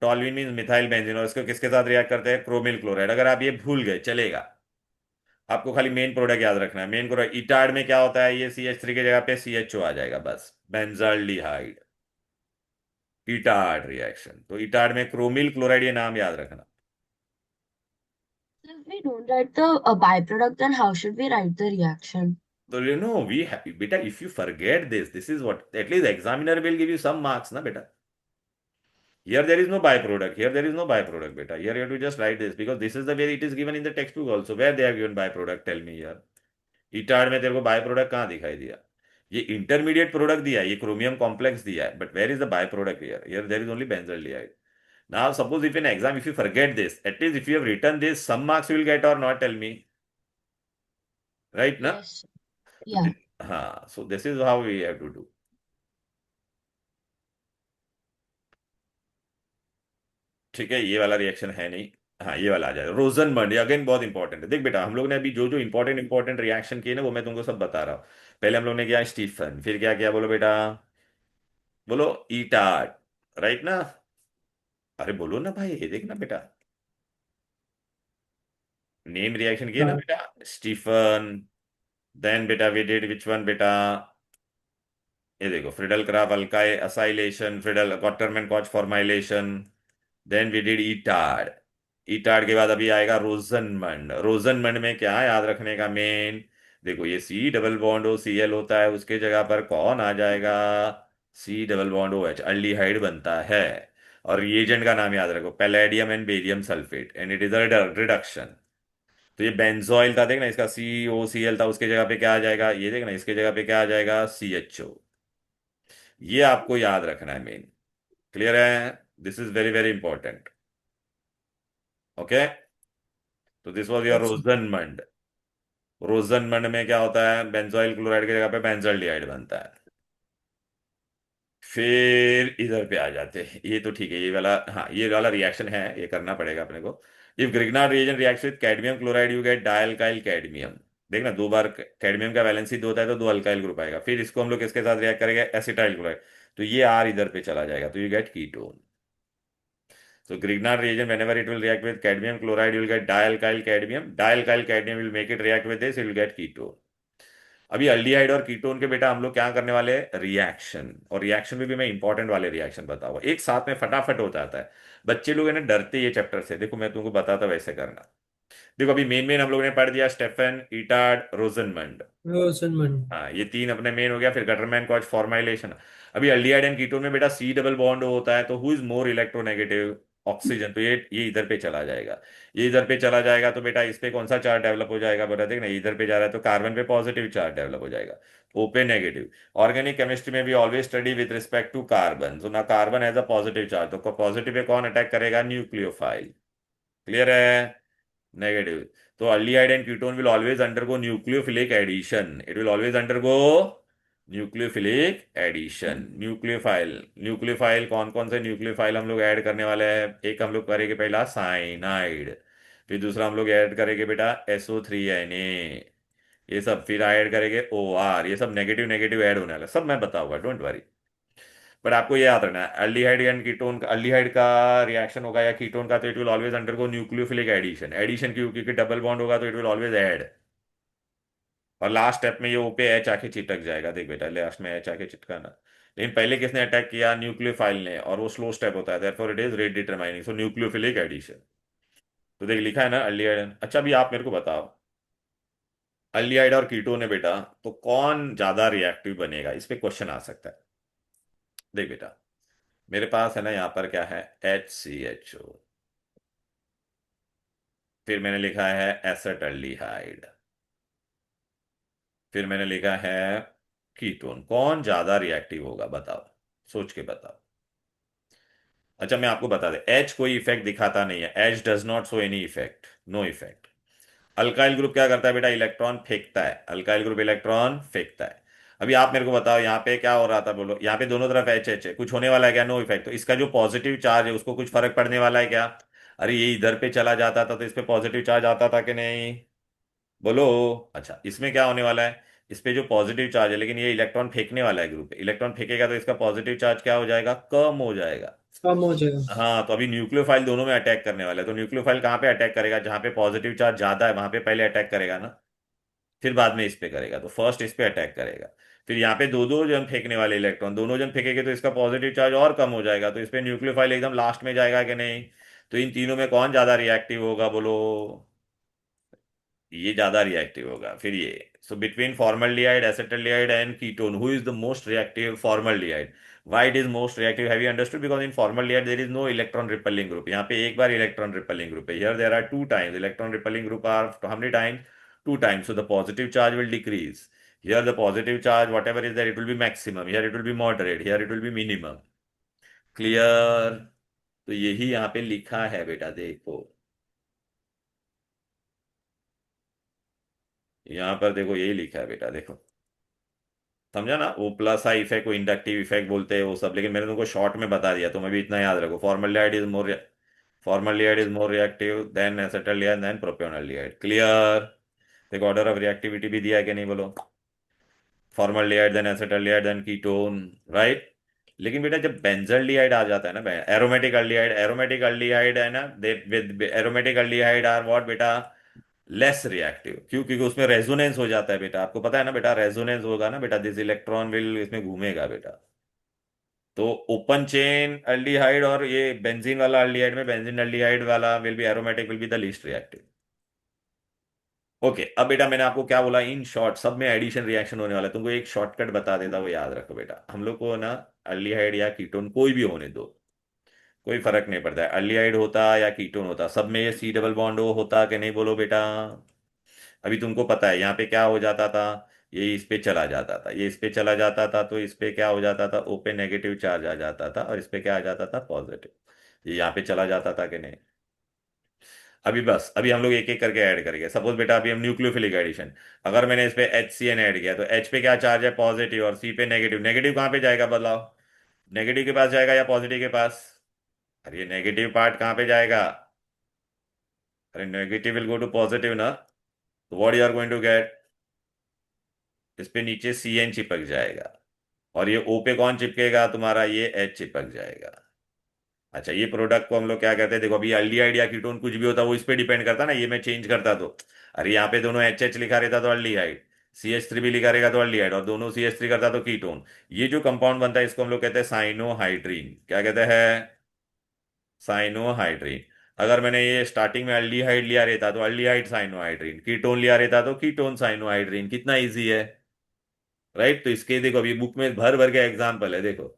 टॉल्वीन मीन मिथाइल बेंजीन, और इसको किसके साथ रिएक्ट करते हैं, क्रोमिल क्लोराइड। अगर आप ये भूल गए चलेगा, आपको खाली मेन प्रोडक्ट याद रखना है, मेन प्रोडक्ट ईटाड में क्या होता है, ये CH3 की जगह पे CHO आ जाएगा, बस बेंजाल्डिहाइड, ईटाड रिएक्शन। तो ईटाड में क्रोमिल क्लोराइड, ये नाम याद रखना। If we don't write the byproduct, then how should we write the reaction? तो वी बेटा, if you forget this is what, at least examiner will give you some marks ना बेटा। Here there is no byproduct. Here there is no byproduct, beta. Here you have to just write this because this is the way it is given in the textbook also. Where they have given byproduct? Tell me here. ईटाड में तेरे को by product कहाँ दिखाई दिया, ये intermediate product दिया है, ये क्रोमियम कॉम्प्लेक्स दिया है, but where is the byproduct, here here there is only benzaldehyde. Now suppose if in exam if you forget this, at least if you have written this, some marks you will get और not, tell me, right ना। Yes. Yeah. हाँ, so this is how we have to do. ठीक है, ये वाला reaction है नहीं, हाँ ये वाला आ जाएगा, रोजनबर्ग, ये अगेन बहुत इंपॉर्टेंट है। देख बेटा हम लोग ने अभी जो जो इंपॉर्टेंट रिएक्शन किए ना, वो मैं तुमको सब बता रहा हूँ। पहले हम लोग ने किया स्टीफन, फिर क्या किया बोलो बेटा, बोलो ईटाड, राइट ना, अरे बोलो ना भाई, ये देखना बेटा, नेम रिएक्शन किए ना हाँ, बेटा, स्टीफन, देन बेटा वी डिड विच वन बेटा, ये देखो फ्रिडल क्राफ अल्काई acylation, Friedel Gattermann Koch formylation, then we did ईटाड। ईटाड के बाद अभी आएगा रोजनमंड। रोजनमंड में क्या याद रखने का मेन, देखो ये C double bond O Cl होता है, उसके जगह पर कौन आ जाएगा, C double bond OH, aldehyde बनता है। और रिएजेंट का नाम याद रखो, palladium and barium sulphate, and it is a reduction. तो ये बेंजोइल था, देखना इसका COCl था, उसके जगह पे क्या आ जाएगा, ये देखना इसके जगह पे क्या आ जाएगा, CHO। ये आपको याद रखना है मेन, क्लियर है, this is very very important. Okay, तो दिस वाज योर अच्छा। रोजनमंड। रोजनमंड में क्या होता है, बेंजोइल क्लोराइड की जगह पे बेंजल्डिहाइड बनता है। फिर इधर पे आ जाते हैं, ये तो ठीक है, ये वाला, हाँ ये वाला रिएक्शन है, ये करना पड़ेगा अपने को। If Grignard reagent reacts with cadmium chloride you get dialkyl cadmium. देखना दो बार कैडमियम का वैलेंसी दो होता है, तो दो अल्काइल ग्रुप आएगा। फिर इसको हम लोग किसके साथ रिएक्ट करेंगे, एसिटाइल क्लोराइड, तो ये आर इधर पे चला जाएगा, तो you get ketone. So Grignard reagent, whenever it will react with cadmium chloride, you will get dialkyl cadmium. Dialkyl cadmium will make it react with this, it will get ketone. अभी aldehyde और ketone के बेटा हम लोग क्या करने वाले, reaction, और रिएक्शन में भी मैं इंपॉर्टेंट वाले रिएक्शन बताऊंगा, एक साथ में फटाफट हो जाता है। बच्चे लोग है ना डरते ये चैप्टर से, देखो मैं तुमको बताता वैसे करना। देखो अभी मेन मेन हम लोगों ने पढ़ दिया, स्टेफन, ईटार्ड, रोजनमंड। रोजनमंड। हाँ ये तीन अपने मेन हो गया। फिर गटरमैन कॉच फॉर्माइलेशन। अभी अल्डिहाइड एंड कीटोन में बेटा C डबल बॉन्ड होता है, तो who is more electronegative, oxygen, तो ये इधर पे चला जाएगा। ये इधर पे चला जाएगा तो बेटा इस पे कौन सा चार्ज डेवलप हो जाएगा, बता देखना इधर पे जा रहा है तो कार्बन पे पॉजिटिव चार्ज डेवलप हो जाएगा, O पे नेगेटिव। ऑर्गेनिक केमिस्ट्री में भी always study with respect to carbon, तो ना carbon has a positive charge, तो पॉजिटिव पे कौन अटैक करेगा, न्यूक्लियोफाइल, क्लियर है, नेगेटिव। तो aldehyde and ketone will always undergo nucleophilic addition, it will always undergo nucleophilic addition. Nucleophile, nucleophile कौन कौन से न्यूक्लियोफाइल हम लोग ऐड करने वाले हैं? एक हम लोग करेंगे पहला साइनाइड, फिर दूसरा हम लोग ऐड करेंगे बेटा SO3Na, ये सब, फिर ऐड करेंगे OR, ये सब नेगेटिव नेगेटिव ऐड होने वाला है। सब मैं बताऊंगा, डोंट वरी। बट आपको ये याद रखना है, अल्डिहाइड एंड कीटोन, अल्डिहाइड का रिएक्शन होगा या कीटोन का, तो it will always undergo nucleophilic addition. Addition क्यों? क्योंकि डबल बॉन्ड होगा तो इट विल ऑलवेज ऐड, और लास्ट स्टेप में ये ओ पे एच आके चिटक जाएगा। देख बेटा, लास्ट में एच आके चिटकाना। लेकिन पहले किसने अटैक किया? न्यूक्लियोफाइल ने, और वो स्लो स्टेप होता है, therefore it is rate determining, so nucleophilic addition. तो देख लिखा है ना अल्डिहाइड। अच्छा, अभी आप मेरे को बताओ, अल्डिहाइड और कीटोन है बेटा, तो कौन ज्यादा रिएक्टिव बनेगा? इस पे क्वेश्चन आ सकता है। देख बेटा, मेरे पास है ना यहाँ पर क्या है, HCHO, फिर मैंने लिखा है एसेटल्डिहाइड, फिर मैंने लिखा है कीटोन। कौन ज्यादा रिएक्टिव होगा बताओ, सोच के बताओ। अच्छा, मैं आपको बता दें, H कोई इफेक्ट दिखाता नहीं है, H does not show any effect, no effect. Alkyl group क्या करता है बेटा? इलेक्ट्रॉन फेंकता है, अल्काइल ग्रुप इलेक्ट्रॉन फेंकता है। अभी आप मेरे को बताओ, यहाँ पे क्या हो रहा था? बोलो, यहाँ पे दोनों तरफ HH है, कुछ होने वाला है क्या? No effect. तो इसका जो पॉजिटिव चार्ज है उसको कुछ फर्क पड़ने वाला है क्या? अरे ये इधर पे चला जाता था तो इस पे पॉजिटिव चार्ज आता था कि नहीं? बोलो। अच्छा, इसमें क्या होने वाला है? इस पे जो पॉजिटिव चार्ज है, लेकिन ये इलेक्ट्रॉन फेंकने वाला है, ग्रुप इलेक्ट्रॉन फेंकेगा तो इसका पॉजिटिव चार्ज क्या हो जाएगा? कम हो जाएगा। कम हो जाएगा। हाँ, तो अभी न्यूक्लियोफाइल दोनों में अटैक करने वाला है, तो न्यूक्लियोफाइल कहाँ पे अटैक करेगा? जहां पे पॉजिटिव चार्ज ज्यादा है वहां पे पहले अटैक करेगा ना, फिर बाद में इस पे करेगा। तो फर्स्ट इस पे अटैक करेगा, फिर यहाँ पे दो दो जन फेंकने वाले इलेक्ट्रॉन, दोनों जन फेंकेंगे तो इसका पॉजिटिव चार्ज और कम हो जाएगा, तो इस पे न्यूक्लियोफाइल एकदम लास्ट में जाएगा कि नहीं? तो इन तीनों में कौन ज्यादा रिएक्टिव होगा बोलो? ये ज्यादा रिएक्टिव होगा। फिर ये, so between formaldehyde, acetaldehyde and ketone, who is the most reactive? Formaldehyde. Why it is most reactive? Have you understood? Because in formaldehyde there is no electron repelling group. यहाँ पे एक बार इलेक्ट्रॉन रिपेलिंग ग्रुप है, here there are two times electron repelling group are how many times? Two times. So the positive charge will decrease. Here the positive charge whatever is there, it will be maximum. Here it will be moderate. Here it will be minimum. Clear? तो यही यहाँ पे लिखा है बेटा, देखो यहाँ पर देखो, यही लिखा है बेटा, देखो समझा ना? वो प्लस आई इफेक्ट को इंडक्टिव इफेक्ट बोलते हैं वो सब, लेकिन मैंने तुमको शॉर्ट में बता दिया, तुम्हें भी इतना याद रखो। Formaldehyde is more reactive than acetaldehyde than propionaldehyde. Clear? देखो ऑर्डर ऑफ रिएक्टिविटी भी दिया है कि नहीं बोलो? Formaldehyde than acetaldehyde than ketone, right? लेकिन बेटा जब बेंजल्डिहाइड आ जाता है ना, एरोमेटिक अल्डिहाइड है ना, they with aromatic aldehyde are what बेटा? Less reactive. क्यों? क्योंकि उसमें रेजोनेंस हो जाता है बेटा, आपको पता है ना बेटा, रेजोनेंस होगा ना बेटा, दिस इलेक्ट्रॉन विल इसमें घूमेगा बेटा। तो ओपन चेन अल्डिहाइड और ये बेंजीन वाला अल्डिहाइड में, बेंजीन अल्डिहाइड वाला will be aromatic, will be the least reactive. Okay, अब बेटा मैंने आपको क्या बोला? इन शॉर्ट सब में एडिशन रिएक्शन होने वाला है। तुमको एक शॉर्टकट बता देता, वो याद रखो बेटा। हम लोग को ना अल्डिहाइड या कीटोन कोई भी होने दो, कोई फर्क नहीं पड़ता है, अल्डिहाइड होता या कीटोन होता, सब में ये C डबल बॉन्ड O होता कि नहीं बोलो बेटा? अभी तुमको पता है यहाँ पे क्या हो जाता था, ये इस पे चला जाता था, ये इस पे चला जाता था, तो इस पे क्या हो जाता था? O पे नेगेटिव चार्ज आ जाता था, और इस पे क्या आ जाता था? पॉजिटिव। ये यहाँ पे चला जाता था कि नहीं? अभी बस, अभी हम लोग एक एक करके ऐड करेंगे। सपोज बेटा अभी हम न्यूक्लियोफिलिक एडिशन, अगर मैंने इस पे HCN ऐड किया, तो H पे क्या चार्ज है? पॉजिटिव, और C पे नेगेटिव। नेगेटिव कहाँ पे जाएगा बताओ? नेगेटिव के पास जाएगा या पॉजिटिव के पास? अरे ये नेगेटिव पार्ट कहाँ पे जाएगा? अरे negative will go to positive ना, तो what you are going to get? इस पे नीचे CN चिपक जाएगा, और ये O पे कौन चिपकेगा तुम्हारा? ये H चिपक जाएगा। अच्छा, ये प्रोडक्ट को हम लोग क्या कहते हैं? देखो अभी अल्डिहाइड या कीटोन कुछ भी होता वो इस पे डिपेंड करता ना, ये मैं चेंज करता तो, अरे यहाँ पे दोनों HH लिखा रहता तो अल्डिहाइड, CH3 भी लिखा रहेगा तो अल्डिहाइड, और दोनों CH3 करता तो कीटोन। ये जो कंपाउंड बनता है इसको हम लोग कहते हैं साइनोहाइड्रीन। क्या कहते हैं? साइनोहाइड्रीन। अगर मैंने ये स्टार्टिंग में अल्डिहाइड लिया रहता तो अल्डिहाइड साइनोहाइड्रीन, कीटोन लिया रहता तो कीटोन साइनोहाइड्रीन। कितना इजी है, राइट? तो इसके देखो अभी बुक में भर भर के एग्जाम्पल है, देखो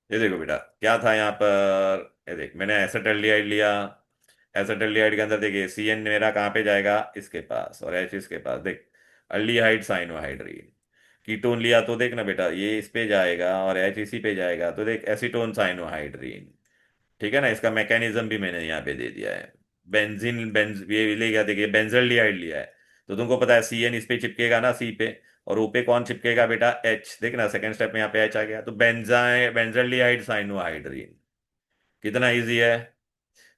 ये देखो बेटा क्या था यहाँ पर, ये देख मैंने एसिटल्डिहाइड लिया, एसिटल्डिहाइड के अंदर देखिए CN मेरा कहाँ पे जाएगा? इसके पास, और H इसके पास। देख अल्डिहाइड साइनोहाइड्रीन। कीटोन लिया तो देख ना बेटा, ये इस पे जाएगा और H इसी पे जाएगा, तो देख एसीटोन साइनोहाइड्रीन। ठीक है ना? इसका मैकेनिज्म भी मैंने यहाँ पे दे दिया है। बेंजीन बेंज ये ले गया, देखिए बेंजल्डिहाइड लिया है, तो तुमको पता है CN इस पे चिपकेगा ना, C पे, और O पे कौन चिपकेगा बेटा, H। देखना सेकंड स्टेप में यहाँ पे H आ गया, तो बेंजाइल साइनोहाइड्रीन। कितना इजी है।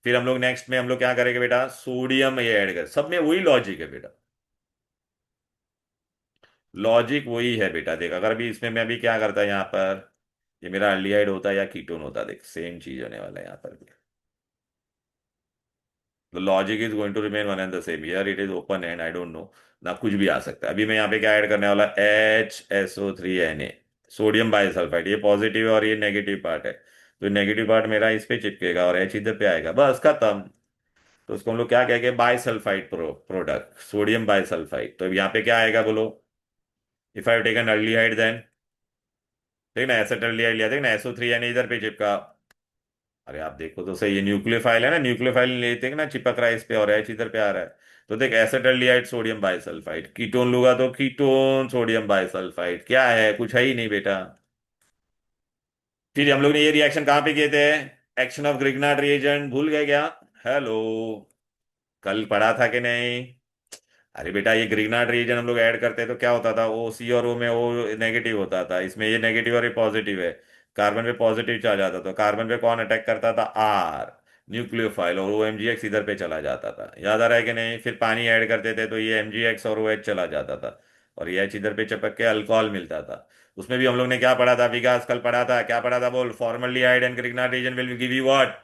फिर हम लोग नेक्स्ट में हम लोग क्या करेंगे बेटा, सोडियम ये ऐड कर, सब में वही लॉजिक है बेटा, लॉजिक वही है बेटा। देख अगर अभी इसमें मैं अभी क्या करता है यहाँ पर, ये मेरा अल्डिहाइड होता या कीटोन होता, देख सेम चीज होने वाला है यहाँ पर भी। तो logic is going to remain one and the same, here it is open and I don't know ना, कुछ भी आ सकता है। अभी मैं यहाँ पे क्या ऐड करने वाला, HSO3Na, सोडियम बाइसल्फाइड, ये पॉजिटिव और ये नेगेटिव पार्ट है, तो नेगेटिव पार्ट मेरा इस पे चिपकेगा और H इधर पे आएगा, बस खत्म। तो उसको हम लोग क्या कहेंगे, बाइसल्फाइड प्रोडक्ट, सोडियम बाइसल्फाइड। तो अब यहाँ पे क्या आएगा बोलो, if I taken aldehyde then, देख ना एसिटल्डिहाइड लिया, देख ना SO3Na इधर पे चिपका। अरे आप देखो तो सही, ये न्यूक्लियोफाइल है ना, न्यूक्लियोफाइल लेते हैं ना, चिपक रहा है इस पे और H इधर पे आ रहा है। तो देख एसिटल्डिहाइड सोडियम बाइसल्फाइड, कीटोन लूंगा तो कीटोन सोडियम बाइसल्फाइड, क्या है, कुछ है ही नहीं बेटा। फिर हम लोग ने ये रिएक्शन कहाँ पे किए थे, एक्शन ऑफ ग्रिग्नार्ड रिएजेंट, भूल गए क्या। हेलो, कल पढ़ा था कि नहीं। अरे बेटा ये ग्रिग्नार्ड रिएजेंट हम लोग ऐड करते हैं तो क्या होता था, ओ सी और ओ में ओ नेगेटिव होता था, इसमें ये नेगेटिव और ये पॉजिटिव है, कार्बन पे पॉजिटिव चार्ज आता था, कार्बन पे कौन अटैक करता था, आर, न्यूक्लियोफाइल, और OMgx इधर पे चला जाता था, याद आ रहा है कि नहीं। फिर पानी ऐड करते थे तो ये MgX और OH चला जाता था, और ये H इधर पे चिपक के अल्कोहल मिलता था। उसमें भी हम लोग ने क्या पढ़ा था, विकास कल पढ़ा था, क्या पढ़ा था बोल, formaldehyde and Grignard reagent will give you what,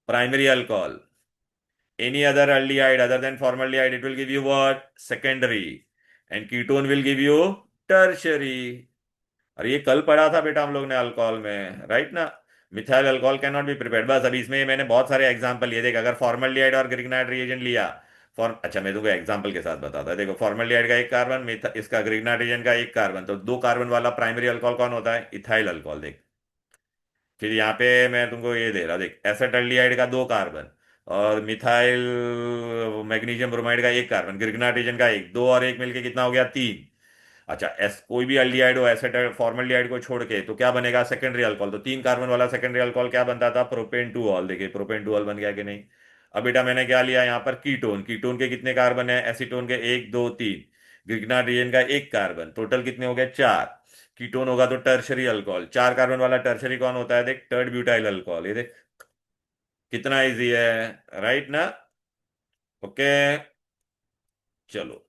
primary alcohol. Any other aldehyde other than formaldehyde, it will give you what? Secondary. And ketone will give you tertiary. और ये कल पढ़ा था बेटा हम लोग ने अल्कोहल में, राइट ना। Methyl alcohol can not be prepared, बस अभी इसमें मैंने बहुत सारे एग्जांपल लिए, देख अगर फॉर्मल्डिहाइड और ग्रिग्नार्ड रिएजेंट लिया, फॉर्म, अच्छा मैं तुमको एग्जांपल के साथ बताता, देखो फॉर्मल्डिहाइड का एक कार्बन, इसका ग्रिग्नार्ड रिएजेंट का एक कार्बन, तो दो कार्बन वाला प्राइमरी अल्कोहल कौन होता है, इथाइल अल्कोहल। देख फिर यहाँ पे मैं तुमको ये दे रहा, देख एसिटल्डिहाइड का दो कार्बन, और मिथाइल मैग्नीशियम ब्रोमाइड का एक कार्बन, गिरगना रीजन का एक, दो और एक मिलके कितना हो गया, तीन। अच्छा एस कोई भी अल्डिहाइड हो एसिड फॉर्मल्डिहाइड को छोड़ के, तो क्या बनेगा, सेकेंडरी अल्कोहल। तो तीन कार्बन वाला सेकेंडरी अल्कोहल क्या बनता था, प्रोपेन टू ऑल। देखिए प्रोपेन टू ऑल बन गया कि नहीं। अब बेटा मैंने क्या लिया यहाँ पर, कीटोन, कीटोन के कितने कार्बन है, एसीटोन के एक दो तीन, ग्रिग्नार्ड रीजन का एक कार्बन, टोटल कितने हो गए, चार। कीटोन होगा तो टर्शरी अल्कोहल, चार कार्बन वाला टर्शरी कौन होता है, देख टर्ड ब्यूटाइल अल्कोहल। ये देख कितना इजी है, राइट ना। ओके चलो,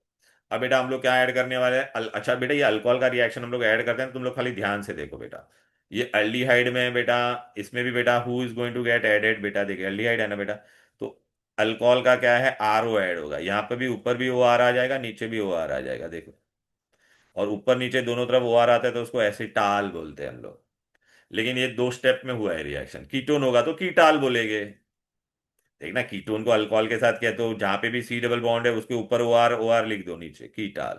अब बेटा हम लोग क्या ऐड करने वाले हैं, अच्छा बेटा ये अल्कोहल का रिएक्शन हम लोग ऐड करते हैं, तुम लोग खाली ध्यान से देखो बेटा। ये अल्डिहाइड में बेटा, इसमें भी बेटा who is going to get added, बेटा देखिए अल्डिहाइड है ना बेटा, तो अल्कोहल का क्या है, RO ऐड होगा, यहाँ पे भी ऊपर भी OR आ जाएगा, नीचे भी OR आ जाएगा, देखो। और ऊपर नीचे दोनों तरफ OR आता है तो उसको एसिटाल बोलते हैं हम लोग। लेकिन ये दो स्टेप में हुआ है रिएक्शन, कीटोन होगा तो कीटाल बोलेंगे। देखना कीटोन को अल्कोहल के साथ किया तो जहां पे भी C डबल बॉन्ड है उसके ऊपर OR, OR लिख दो नीचे कीटाल।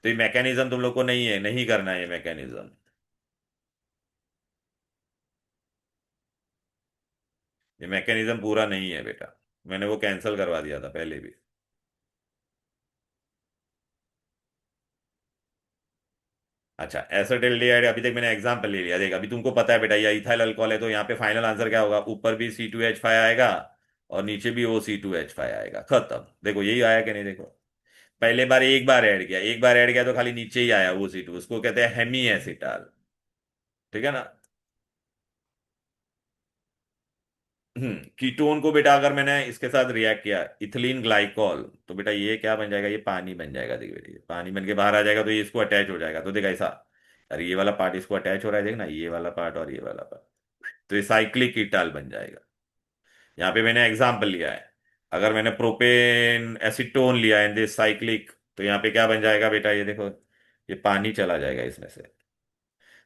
तो ये मैकेनिज्म तुम लोग को नहीं है, नहीं करना है ये मैकेनिज्म, ये मैकेनिज्म पूरा नहीं है बेटा, मैंने वो कैंसिल करवा दिया था पहले भी। अच्छा एसिटिल्डिहाइड, अभी तक मैंने एग्जांपल ले लिया, देख अभी तुमको पता है बेटा ये इथाइल अल्कोहल है, तो यहाँ पे फाइनल आंसर क्या होगा, ऊपर भी C2H5 आएगा और नीचे भी OC2H5 आएगा, खत्म। देखो यही आया कि नहीं, देखो पहले बार एक बार ऐड किया, एक बार ऐड किया तो खाली नीचे ही आया OC2, उसको कहते हैं हेमी एसिटाल, ठीक है ना। कीटोन को बेटा अगर मैंने इसके साथ रिएक्ट किया, इथिलीन ग्लाइकॉल, तो बेटा ये क्या बन जाएगा, ये पानी बन जाएगा, देखिए बेटा ये पानी बन के बाहर आ जाएगा, तो ये इसको अटैच हो जाएगा, तो देखा ऐसा, अरे ये वाला पार्ट इसको अटैच हो रहा है, देखना ये वाला पार्ट और ये वाला पार्ट, तो ये साइक्लिक कीटाल बन जाएगा। यहाँ पे मैंने एग्जाम्पल लिया है, अगर मैंने प्रोपेन एसीटोन लिया है दिस साइक्लिक, तो यहाँ पे क्या बन जाएगा बेटा, ये देखो ये पानी चला जाएगा इसमें से,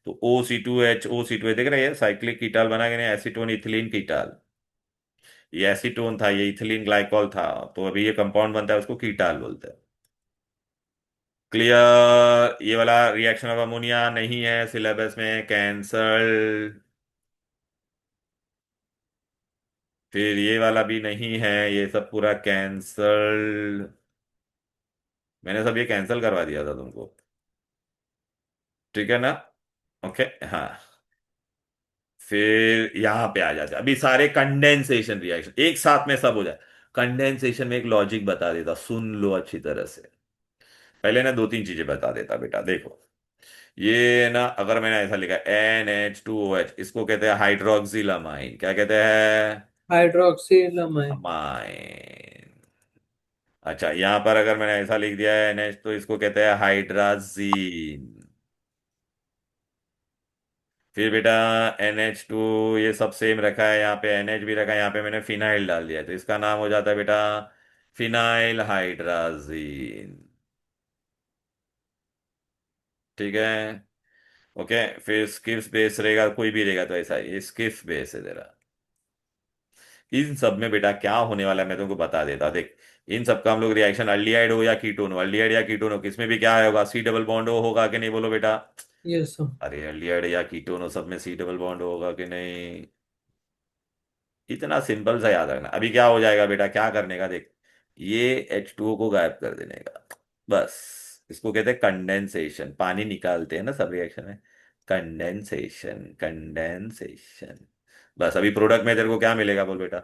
तो O C2H देख रहे हैं साइक्लिक कीटाल बना के नहीं, एसीटोन इथिलीन कीटाल, ये एसीटोन था, ये इथिलीन ग्लाइकॉल था, तो अभी ये कंपाउंड बनता है उसको कीटाल बोलते हैं। क्लियर, ये वाला रिएक्शन ऑफ अमोनिया नहीं है सिलेबस में, कैंसल। फिर ये वाला भी नहीं है, ये सब पूरा कैंसल, मैंने सब ये कैंसल करवा दिया था तुमको, ठीक है ना। ओके हाँ, फिर यहां पे आ जाते हैं अभी सारे कंडेंसेशन रिएक्शन एक साथ में सब हो जाए, कंडेंसेशन में एक लॉजिक बता देता, सुन लो अच्छी तरह से। पहले ना दो तीन चीजें बता देता बेटा, देखो। ये ना अगर मैंने ऐसा लिखा NH2OH, इसको कहते हैं हाइड्रोक्सिल अमाइन। क्या कहते हैं? हाइड्रोक्सिलमाइन। अमाइन। अच्छा, यहां पर अगर मैंने ऐसा लिख दिया है NH, तो इसको कहते हैं हाइड्राजीन। फिर बेटा NH2, ये सब सेम रखा है, यहाँ पे NH भी रखा है, यहाँ पे मैंने फिनाइल डाल दिया है, तो इसका नाम हो जाता है बेटा फिनाइल हाइड्राजीन। ठीक है। ओके। फिर स्किप्स बेस रहेगा, कोई भी रहेगा तो ऐसा ही, ये स्किप्स बेस है तेरा। इन सब में बेटा क्या होने वाला है मैं तुमको बता देता, देख। इन सब का हम लोग रिएक्शन अल्डिहाइड हो या कीटोन हो, अल्डिहाइड या कीटोन हो, किसमें भी क्या होगा, सी डबल बॉन्ड होगा कि नहीं, बोलो बेटा। Yes sir. अरे अल्डिहाइड या कीटोन हो, सब में सी डबल बॉन्ड होगा कि नहीं? इतना सिंपल सा याद रखना। अभी क्या हो जाएगा बेटा, क्या करने का, देख। ये H2O को गायब कर देने का, बस। इसको कहते हैं कंडेंसेशन। पानी निकालते हैं ना सब रिएक्शन में। Condensation, condensation. बस अभी प्रोडक्ट में तेरे को क्या मिलेगा, बोल बेटा।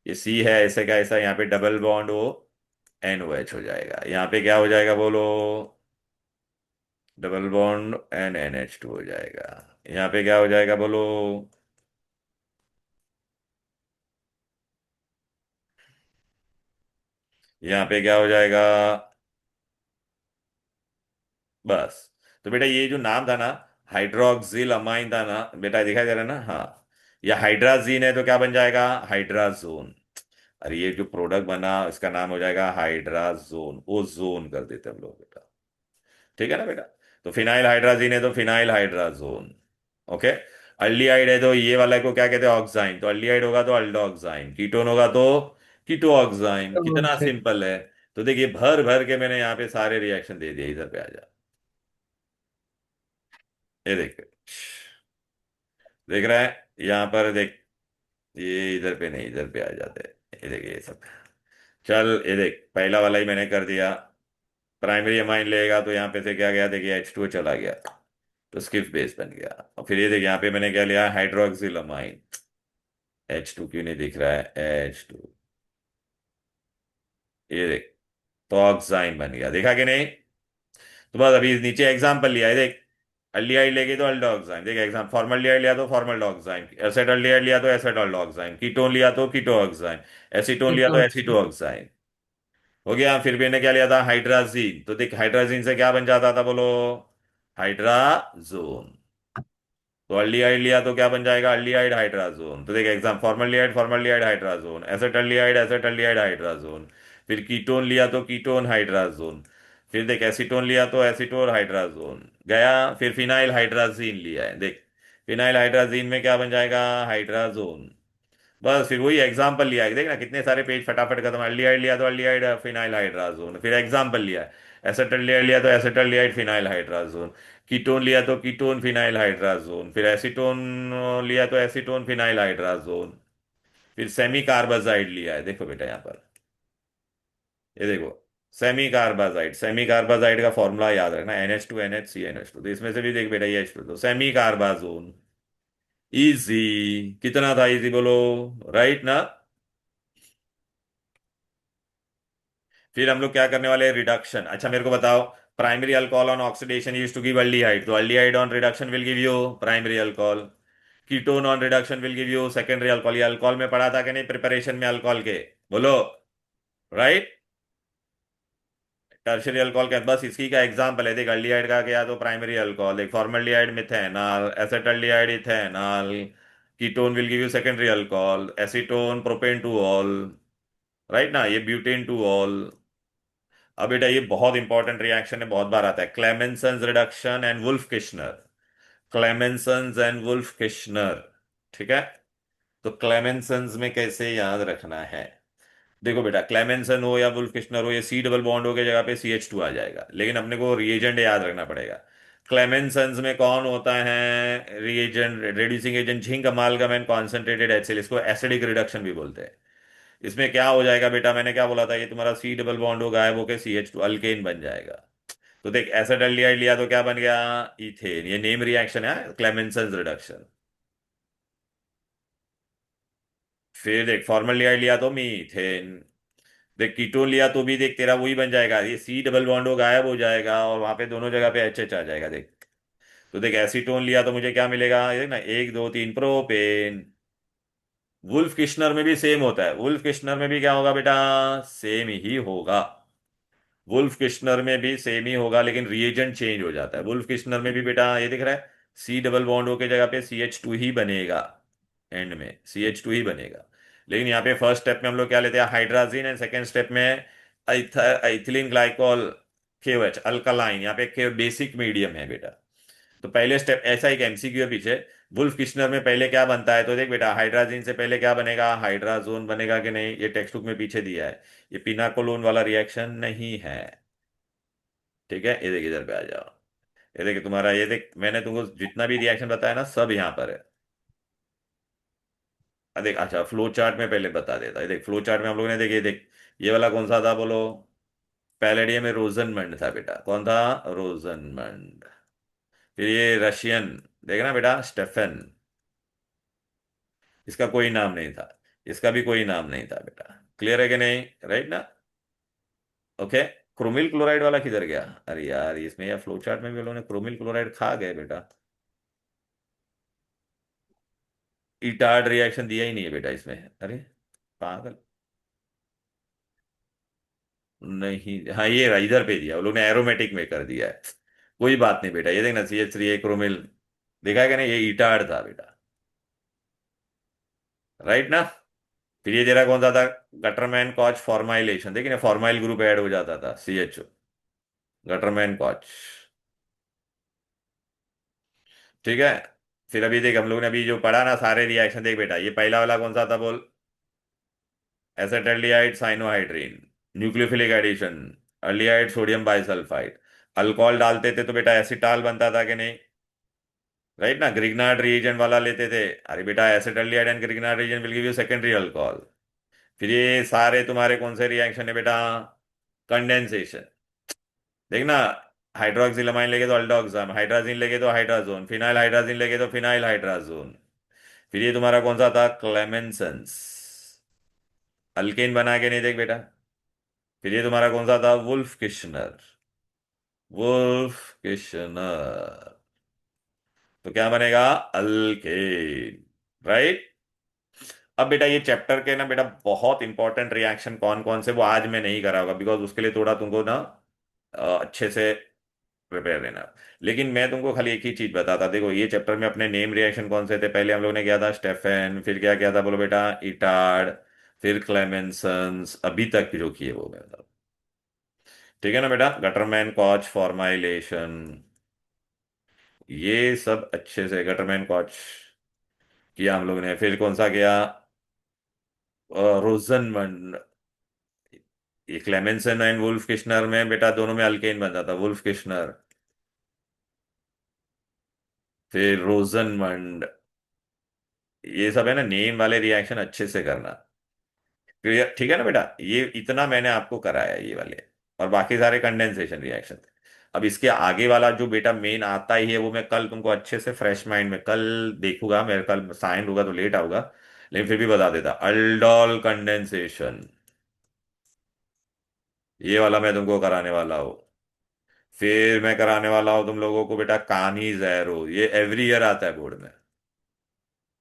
ये सी है, ऐसे का ऐसा, यहाँ पे डबल बॉन्ड हो, NOH हो जाएगा। यहाँ पे क्या हो जाएगा, बोलो। डबल बॉन्ड NH2 हो जाएगा। यहाँ पे क्या हो जाएगा, बोलो। यहाँ पे क्या हो जाएगा, बस। तो बेटा ये जो नाम था ना, हाइड्रोक्सिल अमाइन था ना बेटा, दिखाई दे रहा है ना? हाँ। या हाइड्राजीन है तो क्या बन जाएगा, हाइड्राजोन। अरे ये जो प्रोडक्ट बना, इसका नाम हो जाएगा हाइड्राजोन। ओ जोन कर देते हम लोग बेटा। ठीक है ना बेटा? तो फिनाइल हाइड्राजीन है तो फिनाइल हाइड्राजोन। ओके। अल्डिहाइड है तो ये वाला को क्या कहते हैं, ऑक्साइन। तो अल्डिहाइड होगा तो अल्डोक्साइन, कीटोन होगा तो कीटोऑक्साइन। कितना ऑक्साइड। सिंपल है। तो देखिए भर भर के मैंने यहाँ पे सारे रिएक्शन दे दिए, इधर पे आ जा। ये देख, देख रहा है यहाँ पर, देख। ये इधर पे नहीं, इधर पे आ जाते हैं, ये देख ये सब। चल ये देख, पहला वाला ही मैंने कर दिया। प्राइमरी अमाइन लेगा तो यहाँ पे से क्या गया, देखिए H2O चला गया, तो स्किप बेस बन गया। और फिर ये देख यहाँ पे मैंने क्या लिया, हाइड्रोक्सिल अमाइन। H2 क्यों नहीं दिख रहा है, H2। ये देख, तो ऑक्साइन बन गया, देखा कि नहीं? तो बस अभी नीचे एग्जाम्पल लिया है, देख। अल्डिहाइड लेके तो अल्डोक्साइन, देख एग्जाम, फॉर्मल्डिहाइड लिया तो फॉर्मल्डोक्साइन, एसेटल्डिहाइड लिया तो एसेटल्डोक्साइन, कीटोन लिया तो कीटोऑक्साइन, एसीटोन लिया तो कीटोन। एसीटोऑक्साइन। हो गया। फिर मैंने क्या लिया था, हाइड्राजीन। तो देख हाइड्राजीन से क्या बन जाता था, बोलो। हाइड्राजोन। तो अल्डिहाइड लिया तो क्या बन जाएगा, अल्डिहाइड हाइड्राजोन। तो देख exam, formaldehyde formaldehyde hydrazone, acetaldehyde acetaldehyde hydrazone. फिर कीटोन लिया तो कीटोन हाइड्राजोन। फिर देख एसीटोन लिया तो एसीटोन हाइड्राजोन गया। फिर फिनाइल हाइड्राजीन लिया है, देख। फिनाइल हाइड्राजीन में क्या बन जाएगा, हाइड्राजोन। बस फिर वही एग्जाम्पल लिया है, देखना कितने सारे पेज फटाफट खत्म। अल्डिहाइड लिया तो अल्डिहाइड फिनाइल हाइड्राजोन, फिर एग्जाम्पल लिया है। एसेटल्डिहाइड लिया तो एसेटल्डिहाइड फिनाइल हाइड्राजोन। कीटोन लिया तो कीटोन फिनाइल हाइड्राजोन। फिर एसीटोन लिया तो एसीटोन फिनाइल हाइड्राजोन। फिर सेमी कार्बाजाइड लिया है, देखो बेटा यहाँ पर। ये देखो, सेमी कार्बाजाइड। सेमी कार्बाजाइड का फॉर्मूला याद रखना, NH2NH3NH2। तो इसमें से भी देख बेटा, ये H2, तो सेमी कार्बाजोन। इजी। कितना था इजी, बोलो। राइट ना? फिर हम लोग क्या करने वाले हैं, रिडक्शन। अच्छा मेरे को बताओ, primary alcohol on oxidation used to give aldehyde, तो aldehyde on reduction will give you primary alcohol. Ketone on reduction will give you secondary alcohol. ये अल्कोहल में पढ़ा था कि नहीं, प्रिपरेशन में अल्कोहल के, बोलो। राइट। टर्शियरी अल्कोहल के बस इसी का एग्जांपल है, देख अल्डिहाइड का क्या, तो प्राइमरी अल्कोहल, देख formaldehyde methanol, acetaldehyde ethanol. Ketone will give you secondary alcohol, acetone propane two ol. Right ना, ये ब्यूटेन टू ऑल। अब बेटा ये बहुत इंपॉर्टेंट रिएक्शन है, बहुत बार आता है, Clemmensen's reduction and Wolff Kishner. Clemmensen's and Wolff Kishner. ठीक है। तो क्लेमेंसन्स में कैसे याद रखना है, देखो बेटा, क्लेमेंसन हो या वुल्फ किश्नर हो, ये सी डबल बॉन्ड हो के जगह पे CH2 आ जाएगा, लेकिन अपने को रिएजेंट याद रखना पड़ेगा। क्लेमेंसन्स में कौन होता है reagent, reducing agent, zinc अमालगम and concentrated HCl, इसको एसिडिक रिडक्शन भी बोलते हैं। इसमें क्या हो जाएगा बेटा, मैंने क्या बोला था, ये तुम्हारा सी डबल बॉन्ड हो गायब होकर CH2 अल्केन बन जाएगा। तो देख एसिडल्डिहाइड लिया तो क्या बन गया, इथेन। ये नेम रिएक्शन है, क्लेमेंसन रिडक्शन। फिर देख फॉर्मल्डिहाइड लिया तो मीथेन। देख कीटोन लिया तो भी देख तेरा वही बन जाएगा, ये सी डबल बॉन्ड हो गायब हो जाएगा और वहां पे दोनों जगह पे एच एच आ जाएगा। देख तो देख एसीटोन लिया तो मुझे क्या मिलेगा, ये देख ना, 1 2 3 प्रोपेन। वुल्फ किश्नर में भी सेम होता है, वुल्फ किश्नर में भी क्या होगा बेटा, सेम ही होगा। वुल्फ किश्नर में भी सेम ही होगा लेकिन रिएजेंट चेंज हो जाता है। वुल्फ किश्नर में भी बेटा ये दिख रहा है, सी डबल बॉन्ड हो के जगह पे CH2 ही बनेगा, एंड में CH2 ही बनेगा। लेकिन यहाँ पे फर्स्ट स्टेप में हम लोग क्या लेते हैं, हाइड्राजीन, एंड सेकेंड स्टेप में इथिलीन ग्लाइकॉल, KOH अल्कलाइन। यहाँ पे बेसिक मीडियम है बेटा। तो पहले स्टेप ऐसा एक MCQ है पीछे, वुल्फ किश्नर में पहले क्या बनता है, तो देख बेटा हाइड्राजीन से पहले क्या बनेगा, हाइड्राजोन बनेगा कि नहीं, ये टेक्स्ट बुक में पीछे दिया है। ये पिनाकोलोन वाला रिएक्शन नहीं है, ठीक है। ये देख इधर पे आ जाओ, ये देख तुम्हारा, ये देख मैंने तुमको जितना भी रिएक्शन बताया ना सब यहाँ पर है। देख अच्छा फ्लो चार्ट में पहले बता देता है। देख फ्लो चार्ट में हम लोगों ने देखे, देख ये वाला कौन सा था बोलो, पैलेडियम में रोजनमंड था बेटा। कौन था, रोजनमंड। फिर ये रशियन, देखना बेटा स्टेफन, इसका कोई नाम नहीं था, इसका भी कोई नाम नहीं था बेटा। क्लियर है कि नहीं, राइट ना। ओके। क्रोमिल क्लोराइड वाला किधर गया, अरे यार इसमें या फ्लो चार्ट में भी लोगों ने क्रोमिल क्लोराइड खा गए बेटा। इटार्ड रिएक्शन दिया ही नहीं है बेटा इसमें, अरे पागल। नहीं हाँ ये रहा, इधर पे दिया वो लोग ने, एरोमेटिक में कर दिया है। कोई बात नहीं बेटा, ये देखना CH3 क्रोमिल, देखा है कि नहीं, ये इटार्ड था बेटा, राइट ना। फिर ये तेरा कौन सा था, गटरमैन कॉच फॉर्माइलेशन, देखिए ना फॉर्माइल ग्रुप ऐड हो जाता था CHO, गटरमैन कॉच, ठीक है। फिर अभी देख हम लोग ने अभी जो पढ़ा ना सारे रिएक्शन, देख बेटा ये पहला वाला कौन सा था बोल, acetaldehyde cyanohydrin, nucleophilic addition, aldehyde sodium bisulphite. Alcohol डालते थे तो बेटा एसिटाल बनता था कि नहीं, राइट ना। ग्रिग्नार्ड रिएजेंट वाला लेते थे, अरे बेटा acetaldehyde and Grignard reagent will give you secondary alcohol. फिर ये सारे तुम्हारे कौन से रिएक्शन है बेटा, कंडेंसेशन, देखना हाइड्रोक्सिलमाइन लेके तो अल्डोक्साम, हाइड्राजीन लेके तो हाइड्राजोन, फिनाइल हाइड्राजीन लेके तो फिनाइल हाइड्राजोन। फिर ये तुम्हारा कौन सा था, क्लेमेंसन्स, अल्केन बना के नहीं, देख बेटा। फिर ये तुम्हारा कौन सा था, वुल्फ किश्नर, वुल्फ किश्नर, तो क्या बनेगा, अल्केन, राइट। अब बेटा ये चैप्टर के ना बेटा बहुत इंपॉर्टेंट रिएक्शन कौन कौन से, वो आज मैं नहीं करा होगा बिकॉज उसके लिए थोड़ा तुमको ना अच्छे से प्रिपेयर रहना। लेकिन मैं तुमको खाली एक ही चीज बताता, देखो ये चैप्टर में अपने नेम रिएक्शन कौन से थे, पहले हम लोग ने किया था स्टेफन, फिर क्या किया था बोलो बेटा, इटार्ड, फिर क्लेमेंसन्स, अभी तक जो किए वो मैं बता, ठीक है ना बेटा। गटरमैन कॉच फॉर्माइलेशन, ये सब अच्छे से गटरमैन कॉच किया हम लोग ने। फिर कौन सा किया, रोजनमंड, ये क्लेमेंसन एंड वुल्फ किश्नर में बेटा दोनों में अल्केन बनता था, वुल्फ किश्नर, फिर रोजनमंड। ये सब है ना नेम वाले रिएक्शन अच्छे से करना, क्लियर, ठीक है ना बेटा। ये इतना मैंने आपको कराया ये वाले, और बाकी सारे कंडेंसेशन रिएक्शन। अब इसके आगे वाला जो बेटा मेन आता ही है वो मैं कल तुमको अच्छे से फ्रेश माइंड में कल देखूंगा, मेरे कल साइन होगा तो लेट आऊंगा, लेकिन फिर भी बता देता, अल्डोल कंडेंसेशन, ये वाला मैं तुमको कराने वाला हूँ। फिर मैं कराने वाला हूँ तुम लोगों को बेटा कानी जैरो, ये एवरी ईयर आता है बोर्ड में।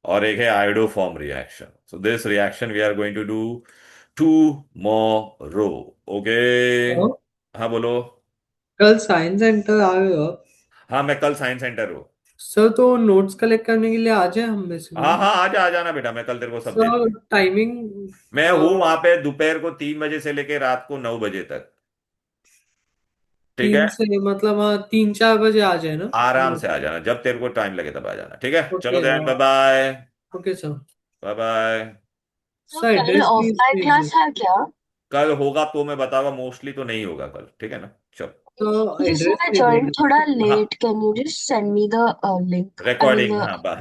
और एक है iodoform reaction, so this reaction we are going to do tomorrow, okay. तो हाँ बोलो। कल साइंस सेंटर आ रहे हो आप? हाँ मैं कल साइंस सेंटर हूँ। सर तो नोट्स कलेक्ट करने के लिए आ जाए हम में से हाँ कोई? हाँ आ जाना बेटा, मैं कल तेरे को सब दे सर दूंगा। टाइमिंग मैं हूँ वहां पे दोपहर को 3 बजे से लेके रात को 9 बजे तक, ठीक है। 3 से मतलब 3-4 बजे आ जाए ना? आराम से आ जाना, जब तेरे को टाइम लगे तब आ जाना, ठीक है। चलो okay. Then, bye bye. Okay sir. Bye bye. तो सर कल एड्रेस प्लीज ऑफलाइन भेज दो। क्लास है क्या? कल होगा तो मैं बताऊंगा, मोस्टली तो नहीं होगा कल, ठीक है ना। चलो। तो जैसे एड्रेस मैं भेज ज्वाइन देना। थोड़ा हाँ late, can you just send me the link, I mean recording, the हाँ